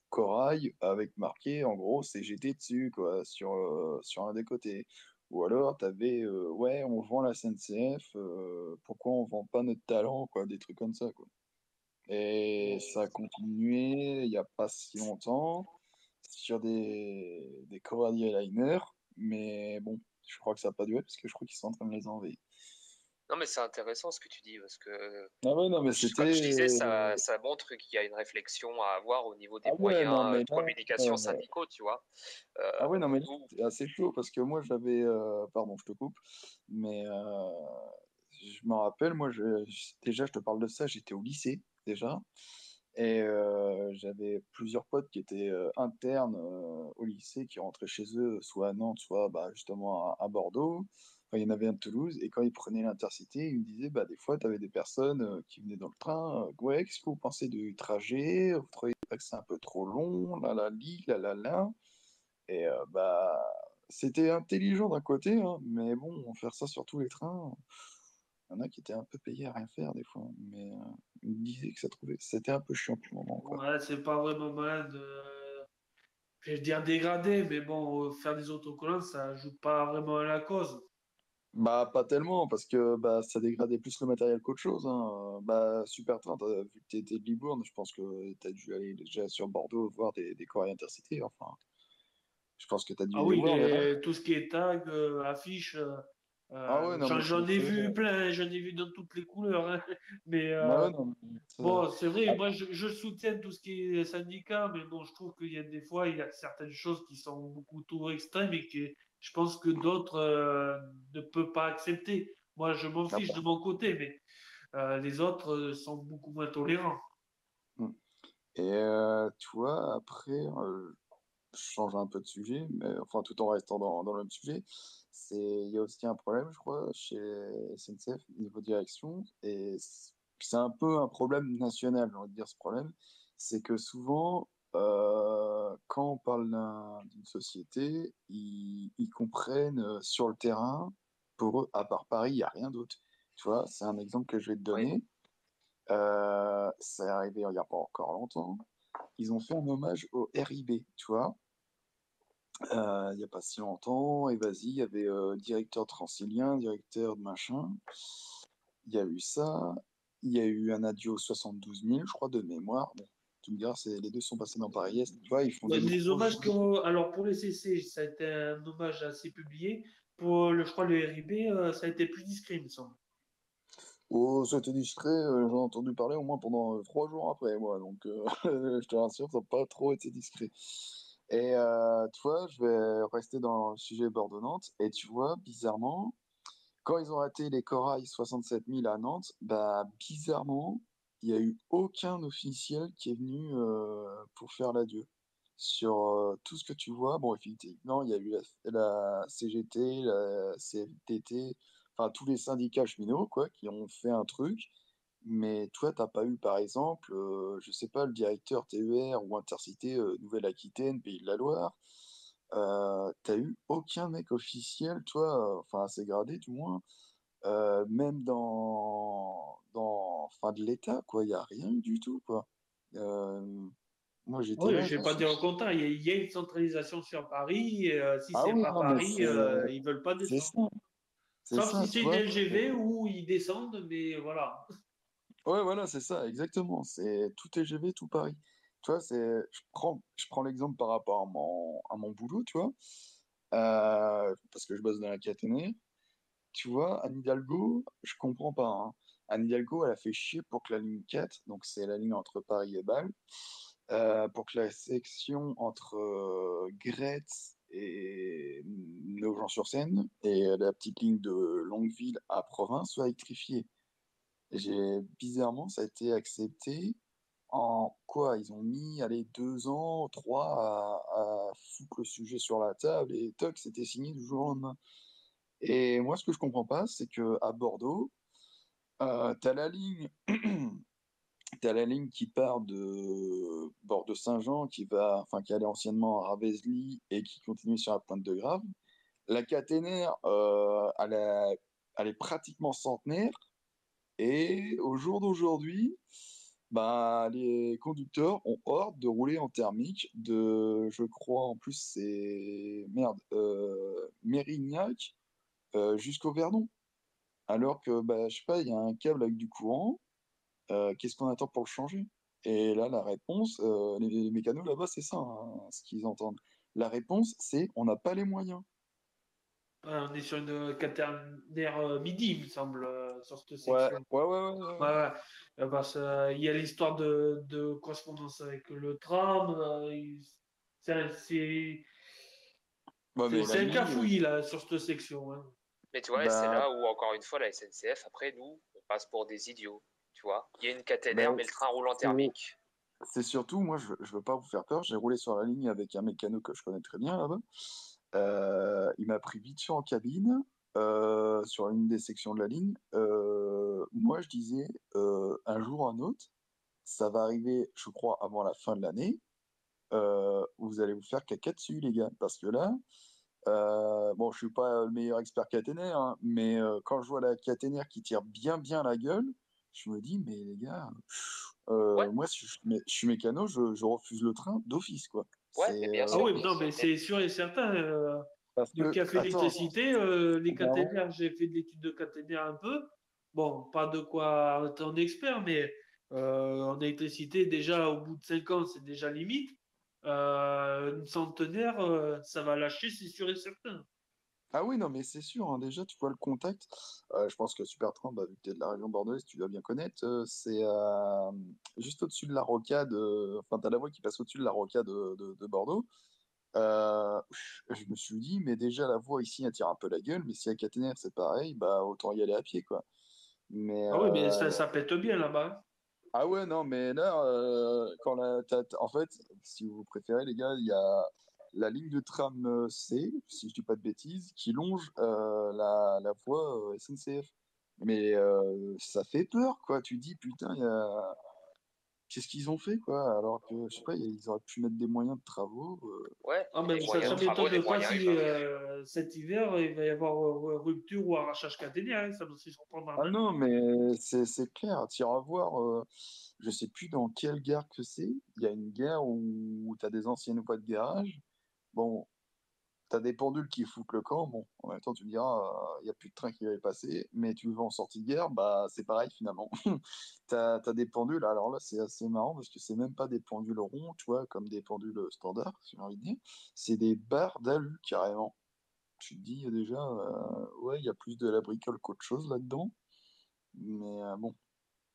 corails avec marqué, en gros, CGT dessus, quoi, sur un des côtés. Ou alors, t'avais, ouais, on vend la SNCF, pourquoi on vend pas notre talent, quoi, des trucs comme ça, quoi. Et ça a continué il n'y a pas si longtemps sur des Corail Liner, mais bon, je crois que ça n'a pas duré parce que je crois qu'ils sont en train de les enlever. Non, mais c'est intéressant ce que tu dis, parce que, Ah ouais, non, mais comme je disais, c'était. ça montre qu'il y a une réflexion à avoir au niveau des Ah ouais, non, moyens mais de là. communication syndicaux, tu vois. Ah ouais, non, mais là, Nous, c'était assez chaud parce que moi, j'avais. Pardon, je te coupe, mais je me rappelle, moi, déjà, je te parle de ça, j'étais au lycée, déjà. Et j'avais plusieurs potes qui étaient internes au lycée, qui rentraient chez eux, soit à Nantes, soit bah, justement à Bordeaux. Enfin, il y en avait un de Toulouse, et quand ils prenaient l'Intercité, ils me disaient, bah, des fois, tu avais des personnes qui venaient dans le train. Ouais, qu'est-ce que vous pensez du trajet? Vous trouvez pas que c'est un peu trop long? Là, là, li, là, là, là. Et bah, c'était intelligent d'un côté, hein, mais bon, faire ça sur tous les trains. Il y en a qui étaient un peu payés à rien faire des fois, mais ils me disaient que ça trouvait, c'était un peu chiant pour le moment, quoi. Ouais, c'est pas vraiment malin de, je vais dire dégrader, mais bon, faire des autocollants, ça ajoute pas vraiment à la cause. Bah, pas tellement, parce que bah, ça dégradait plus le matériel qu'autre chose, hein. Bah, Supertrain, vu que t'étais de Libourne, je pense que t'as dû aller déjà sur Bordeaux voir des courriers intercités, enfin, je pense que t'as dû Ah les oui, voir déjà. tout ce qui est tag, affiche, Ah ouais, non, mais j'en ai c'est. vu plein, j'en ai vu dans toutes les couleurs, hein. Mais Ah ouais, non, mais bon, c'est vrai, moi je soutiens tout ce qui est syndicat, mais bon, je trouve qu'il y a des fois, il y a certaines choses qui sont beaucoup trop extrêmes et que je pense que d'autres ne peuvent pas accepter. Moi, je m'en Ah fiche de bon. mon côté, mais les autres sont beaucoup moins tolérants. Mm. Et tu vois, après, je change un peu de sujet, mais enfin tout en restant dans le même sujet, il y a aussi un problème, je crois, chez SNCF, niveau direction, et c'est un peu un problème national, j'ai envie de dire ce problème, c'est que souvent, quand on parle d'une société, ils comprennent sur le terrain, pour eux, à part Paris, il n'y a rien d'autre. Tu vois, c'est un exemple que je vais te Oui. donner. C'est arrivé il n'y a pas encore longtemps. Ils ont fait un hommage au RIB, tu vois, il n'y a pas si longtemps. Et vas-y, il y avait directeur transilien, directeur de machin. Il y a eu ça. Il y a eu un adieu 72 000, je crois, de mémoire. Bon, tu me diras, les deux sont passés dans Paris-Est. Tu vois, ils font Ouais, des des gros hommages jeux. alors pour les CC, ça a été un hommage assez publié. Pour je crois le RIB, ça a été plus discret, il me semble. Oh, ça a été discret, j'en ai entendu parler au moins pendant 3 jours après, moi. Donc, je te rassure, ça n'a pas trop été discret. Et tu vois, je vais rester dans le sujet Bordeaux-Nantes. Et tu vois, bizarrement, quand ils ont raté les Corail 67 000 à Nantes, bah, bizarrement, il n'y a eu aucun officiel qui est venu pour faire l'adieu. Sur tout ce que tu vois, bon, effectivement, il y a eu la CGT, la CFDT, enfin tous les syndicats cheminots, quoi, qui ont fait un truc. Mais toi, t'as pas eu, par exemple, je sais pas, le directeur TER ou Intercité Nouvelle-Aquitaine, Pays de la Loire. T'as eu aucun mec officiel, toi, enfin assez gradé du moins, même enfin, de l'État, quoi. Il n'y a rien eu du tout, quoi. Euh, Moi, j'étais Oui, là, je je vais me pas suis dire le dit, contraire. Il y a une centralisation sur Paris. Et, si ah c'est oui, pas non, mais Paris, ils veulent pas c'est descendre. ça, Sauf si tu c'est une vois. LGV où ils descendent, mais voilà. Ouais, voilà, c'est ça, exactement. C'est tout TGV, tout Paris. Tu vois, je prends l'exemple par rapport à mon boulot, tu vois, parce que je bosse dans la caténaire. Tu vois, Anne Hidalgo, je comprends pas, hein. Anne Hidalgo, elle a fait chier pour que la ligne 4, donc c'est la ligne entre Paris et Bâle, pour que la section entre Gretz et Nogent-sur-Seine et la petite ligne de Longueville à Provins soit électrifiée. Bizarrement, ça a été accepté en quoi? Ils ont mis, allez, 2 ans, trois à foutre le sujet sur la table et toc, c'était signé du jour au lendemain. Et moi, ce que je comprends pas, c'est que à Bordeaux, t'as la ligne, t'as la ligne qui part de Bordeaux-Saint-Jean, enfin, qui allait anciennement à Ravesly et qui continue sur la Pointe de Grave. La caténaire, elle est pratiquement centenaire. Et au jour d'aujourd'hui, bah, les conducteurs ont hâte de rouler en thermique je crois, en plus, c'est, merde, Mérignac jusqu'au Verdon. Alors que, bah, je sais pas, il y a un câble avec du courant, qu'est-ce qu'on attend pour le changer? Et là, la réponse, les mécanos là-bas, c'est ça, hein, ce qu'ils entendent. La réponse, c'est on n'a pas les moyens. Ouais, on est sur une caténaire midi, il me semble, sur cette Ouais, section. ouais, ouais, ouais, ouais. Ouais, ouais. Parce il y a l'histoire de correspondance avec le tram. C'est Ouais, mais la c'est un ligne, cafouillis là sur cette section, hein. Mais tu vois, c'est bah, là où, encore une fois, la SNCF, après, nous, on passe pour des idiots. Tu vois, il y a une bah, caténaire, mais le train roule en c'est thermique. C'est surtout, moi, je veux pas vous faire peur, j'ai roulé sur la ligne avec un mécano que je connais très bien là-bas. Il m'a pris vite fait en cabine, sur une des sections de la ligne. Moi, je disais, un jour ou un autre, ça va arriver, je crois, avant la fin de l'année, vous allez vous faire caca dessus, les gars. Parce que là, bon, je suis pas le meilleur expert caténaire, hein, mais quand je vois la caténaire qui tire bien bien la gueule, je me dis, mais les gars, Ouais, moi, si je suis mécano, je refuse le train d'office, quoi. ouais, mais C'est bien Ah sûr. oui, non, mais Mais c'est sûr et certain. parce Le que, café attends, électricité, les bah, caténaires, j'ai fait de l'étude de caténaire un peu. Bon, pas de quoi être un expert, mais en électricité, déjà au bout de 5 ans, c'est déjà limite. Une centenaire, ça va lâcher, c'est sûr et certain. ah oui, non, mais c'est sûr, hein, déjà, tu vois le contact. Je pense que Supertrain, bah, vu que tu es de la région bordelaise, tu dois bien connaître. C'est juste au-dessus de la rocade, enfin, tu as la voie qui passe au-dessus de la rocade de Bordeaux. Je me suis dit, mais déjà, la voie ici, elle tire un peu la gueule, mais si à Caténaire, c'est pareil, bah, autant y aller à pied, quoi. Mais, Ah oui, mais ça pète bien là-bas. ah ouais, non, mais là, en fait, si vous préférez, les gars, il y a la ligne de tram C, si je dis pas de bêtises, qui longe la voie SNCF. Mais ça fait peur, quoi. Tu dis, putain, qu'est-ce qu'ils ont fait, quoi? Alors que, je sais pas, ils auraient pu mettre des moyens de travaux. Ouais, Ah, des mais ça moyens de ne travaux, des m'étonne pas moyens si humains. cet hiver, il va y avoir rupture ou arrachage caténaire. Ça me surprendra Ah même. non, mais c'est clair, tu iras voir, je sais plus dans quelle gare que c'est. Il y a une gare où tu as des anciennes voies de garage. Bon, tu as des pendules qui foutent le camp. Bon, en même temps, tu me diras, il n'y a plus de train qui va y passer. Mais tu vas en sortie de gare, bah, c'est pareil finalement. Tu as des pendules. Alors là, c'est assez marrant parce que c'est même pas des pendules ronds, tu vois, comme des pendules standards, si j'ai envie de dire. C'est des barres d'alu carrément. Tu te dis déjà, ouais, il y a plus de la bricole qu'autre chose là-dedans. Mais bon.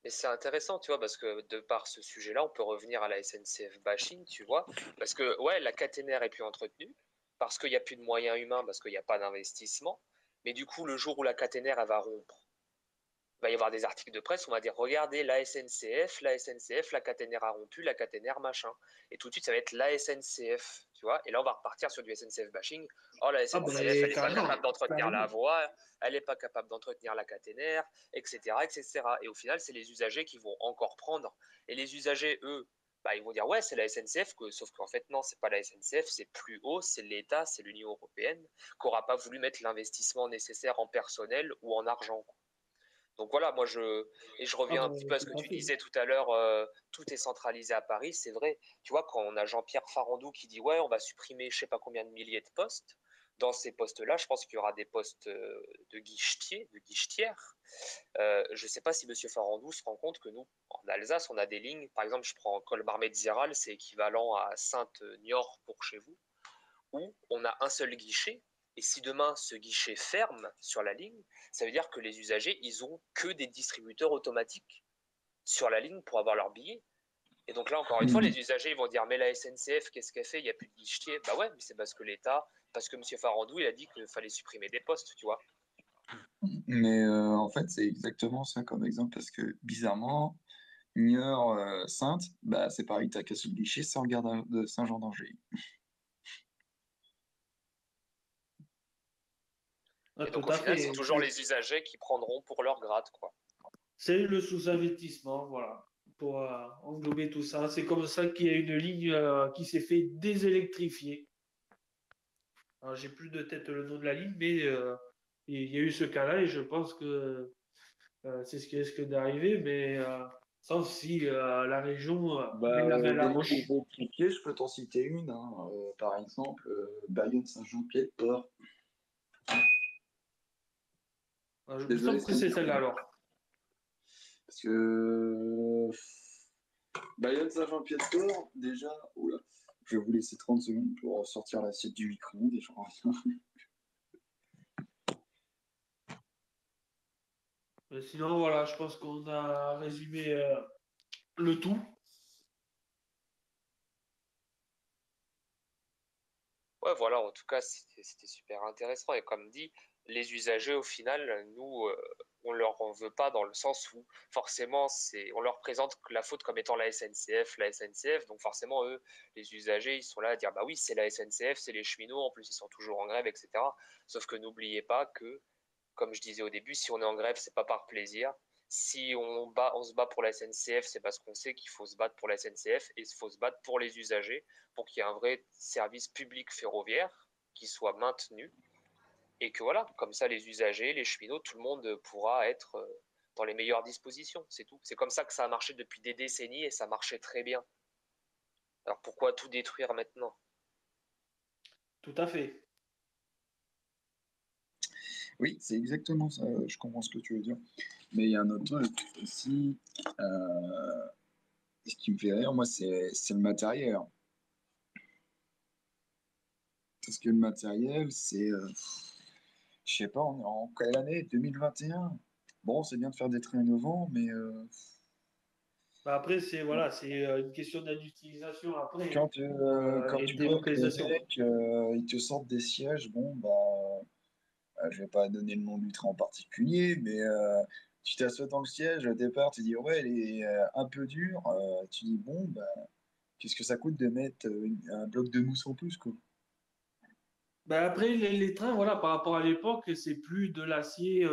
Mais c'est intéressant, tu vois, parce que de par ce sujet-là, on peut revenir à la SNCF bashing, tu vois, parce que, ouais, la caténaire est plus entretenue, parce qu'il n'y a plus de moyens humains, parce qu'il n'y a pas d'investissement, mais du coup, le jour où la caténaire, elle va rompre, il va y avoir des articles de presse où on va dire, regardez, la SNCF, la caténaire a rompu, la caténaire machin. Et tout de suite, ça va être la SNCF, tu vois, et là, on va repartir sur du SNCF bashing. Oh, la Ah, SNCF, elle ben, n'est pas carrément. capable d'entretenir la Carrément. voie, elle n'est pas capable d'entretenir la caténaire, etc., etc. Et au final, c'est les usagers qui vont encore prendre. Et les usagers, eux, bah, ils vont dire, ouais, c'est la SNCF, sauf qu'en fait, non, c'est pas la SNCF, c'est plus haut, c'est l'État, c'est l'Union européenne, qui n'aura pas voulu mettre l'investissement nécessaire en personnel ou en argent. Donc voilà, et je Ah, reviens un ben, petit peu à ce que tout à tu fait. disais tout à l'heure, tout est centralisé à Paris, c'est vrai. Tu vois, quand on a Jean-Pierre Farandou qui dit, ouais, on va supprimer je sais pas combien de milliers de postes, dans ces postes-là, je pense qu'il y aura des postes de guichetiers, de guichetières. Je ne sais pas si Monsieur Farandou se rend compte que nous, en Alsace, on a des lignes, par exemple, je prends Colmar-Méziral, c'est équivalent à Sainte-Niort pour chez vous, où on a un seul guichet. Et si demain ce guichet ferme sur la ligne, ça veut dire que les usagers, ils ont que des distributeurs automatiques sur la ligne pour avoir leur billet. Et donc là, encore une fois, les usagers ils vont dire, mais la SNCF, qu'est-ce qu'elle fait? Il n'y a plus de guichet. Bah ouais, mais c'est parce que l'État, parce que M. Farandou, il a dit qu'il fallait supprimer des postes, tu vois. Mais en fait, c'est exactement ça comme exemple parce que bizarrement, Niort Sainte, bah c'est pareil, t'as qu'à se guichet sans regard de Saint-Jean-d'Angers. Ah, Et tout donc au à final, fait. c'est toujours les usagers qui prendront pour leur grade, quoi. C'est le sous-investissement, voilà, pour englober tout ça. C'est comme ça qu'il y a une ligne qui s'est fait désélectrifier. Alors, j'ai plus de tête le nom de la ligne, mais il y a eu ce cas-là et je pense que c'est ce qui risque d'arriver, mais sauf si la région met Bah, la main à la des lignes poche. électrifiées, je peux t'en citer une, hein, par exemple, Bayonne-Saint-Jean-Pied-de-Port. Il me Désolé, semble que Samy, c'est celle-là alors. parce que Bayonne-Saint-Jean-Pied-de-Port, déjà, oula, je vais vous laisser 30 secondes pour sortir l'assiette du micro-ondes et je reviens. Sinon, voilà, je pense qu'on a résumé le tout. Ouais, voilà, en tout cas, c'était super intéressant. Et comme dit, les usagers, au final, nous, on leur en veut pas dans le sens où forcément, on leur présente la faute comme étant la SNCF, la SNCF. Donc forcément, eux, les usagers, ils sont là à dire, bah oui, c'est la SNCF, c'est les cheminots, en plus, ils sont toujours en grève, etc. Sauf que n'oubliez pas que, comme je disais au début, si on est en grève, c'est pas par plaisir. Si on se bat pour la SNCF, c'est parce qu'on sait qu'il faut se battre pour la SNCF et il faut se battre pour les usagers, pour qu'il y ait un vrai service public ferroviaire qui soit maintenu et que voilà, comme ça les usagers, les cheminots, tout le monde pourra être dans les meilleures dispositions, c'est tout. C'est comme ça que ça a marché depuis des décennies et ça marchait très bien. Alors pourquoi tout détruire maintenant? Tout à fait. Oui, c'est exactement ça, je comprends ce que tu veux dire. Mais il y a un autre truc aussi, ce qui me fait rire, moi, c'est le matériel. Parce que le matériel, je sais pas, on est en quelle année? 2021? Bon, c'est bien de faire des trains innovants, mais Bah, après, c'est voilà, c'est une question d'inutilisation après quand et de tu vois que les délocalisation. mecs, ils te sortent des sièges, bon, bah, je vais pas donner le nom du train en particulier, mais tu t'assois dans le siège, au départ, tu dis, ouais, il est un peu dur, tu dis, bon, bah, qu'est-ce que ça coûte de mettre un bloc de mousse en plus, quoi? Bah, après, les trains, voilà, par rapport à l'époque, c'est plus de l'acier,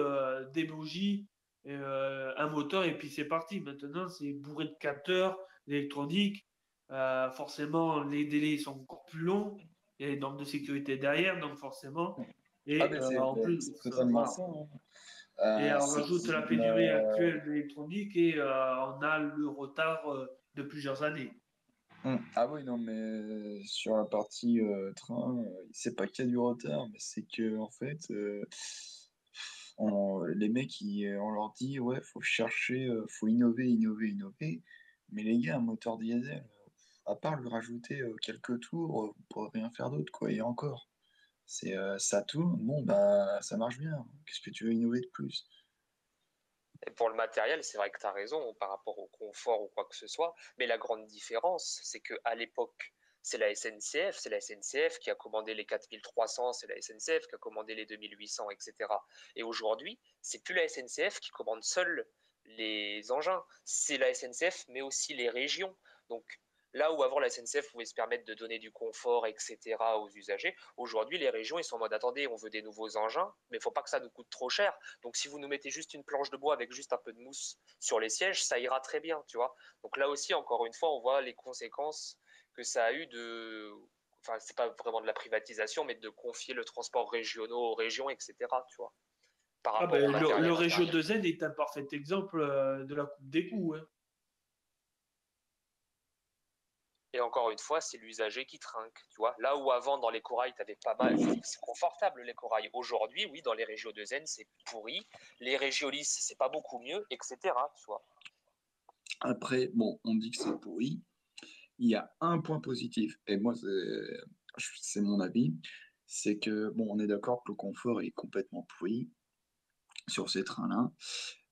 des bougies, un moteur et puis c'est parti. Maintenant, c'est bourré de capteurs, l'électronique, forcément, les délais sont encore plus longs. Il y a les normes de sécurité derrière, donc forcément. Ah, Et mais en plus, c'est totalement voilà. ça, hein. Et on C'est rajoute la qu'il pénurie actuelle de l'électronique et on a le retard de plusieurs années. Ah oui, non, mais sur la partie train, c'est pas qu'il y a du retard, mais c'est que en fait, les mecs, on leur dit, ouais, faut chercher, faut innover, innover, innover. Mais les gars, un moteur diesel, à part lui rajouter quelques tours, vous pourrez rien faire d'autre, quoi. Et encore, ça tourne, bon, bah, ça marche bien. Qu'est-ce que tu veux innover de plus? Et pour le matériel, c'est vrai que tu as raison par rapport au confort ou quoi que ce soit, mais la grande différence, c'est qu'à l'époque, c'est la SNCF qui a commandé les 4300, c'est la SNCF qui a commandé les 2800, etc. Et aujourd'hui, c'est plus la SNCF qui commande seule les engins, c'est la SNCF, mais aussi les régions. Donc là où avant la SNCF pouvait se permettre de donner du confort, etc. aux usagers, aujourd'hui les régions ils sont en mode attendez, on veut des nouveaux engins, mais il ne faut pas que ça nous coûte trop cher. Donc si vous nous mettez juste une planche de bois avec juste un peu de mousse sur les sièges, ça ira très bien, tu vois. Donc là aussi, encore une fois, on voit les conséquences que ça a eu de... Enfin, c'est pas vraiment de la privatisation, mais de confier le transport régional aux régions, etc., tu vois, par Ah rapport au ben, le matériel Régio intérieur. 2N est un parfait exemple de la coupe des coûts, hein. Et encore une fois, c'est l'usager qui trinque, tu vois. Là où avant, dans les corails, t'avais pas mal, c'est confortable les corails. Aujourd'hui, oui, dans les régios de Zen, c'est pourri. Les régios lisses, c'est pas beaucoup mieux, etc., tu vois. Après, bon, on dit que c'est pourri. Il y a un point positif, et moi, c'est mon avis, c'est que, bon, on est d'accord que le confort est complètement pourri sur ces trains-là,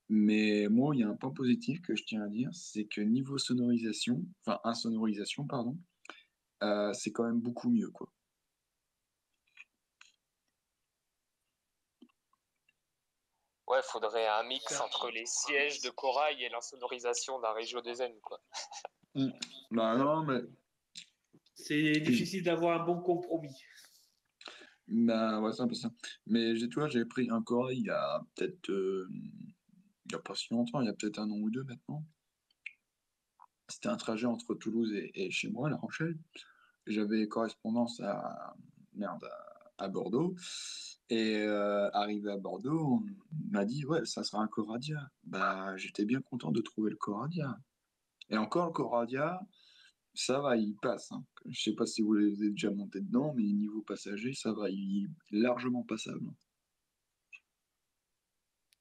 mais moi, il y a un point positif que je tiens à dire, c'est que niveau sonorisation, enfin, insonorisation, pardon, c'est quand même beaucoup mieux, quoi. Ouais, faudrait un mix Ça, entre les sièges de corail et l'insonorisation d'un régio de Zen, quoi. Mm. Bah non, mais c'est difficile d'avoir un bon compromis. bah, ouais, c'est un peu ça. Mais tu vois, j'ai pris un corail il y a peut-être, il y a pas si longtemps, il y a peut-être un an ou deux maintenant. C'était un trajet entre Toulouse et chez moi, La Rochelle. J'avais correspondance merde, à Bordeaux. Et arrivé à Bordeaux, on m'a dit, ouais, ça sera un Coradia. Bah, j'étais bien content de trouver le Coradia. Et encore, le Coradia, ça va, il passe, hein. Je sais pas si vous l'avez déjà monté dedans, mais niveau passager, ça va, il est largement passable.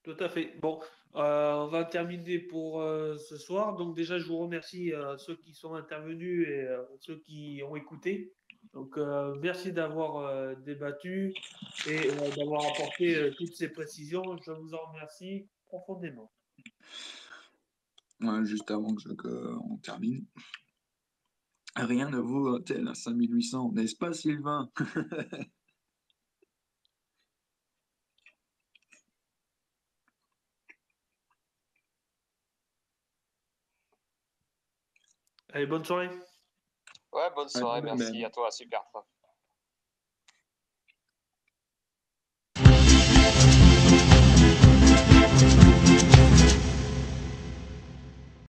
Tout à fait. Bon, on va terminer pour ce soir. Donc déjà, je vous remercie ceux qui sont intervenus et ceux qui ont écouté. Donc merci d'avoir débattu et d'avoir apporté toutes ces précisions. Je vous en remercie profondément. Ouais, juste avant qu'on termine. Rien ne vaut tel un 5800, n'est-ce pas, Sylvain? Allez, bonne soirée. Ouais, bonne Ah, soirée, merci ben, à toi, super.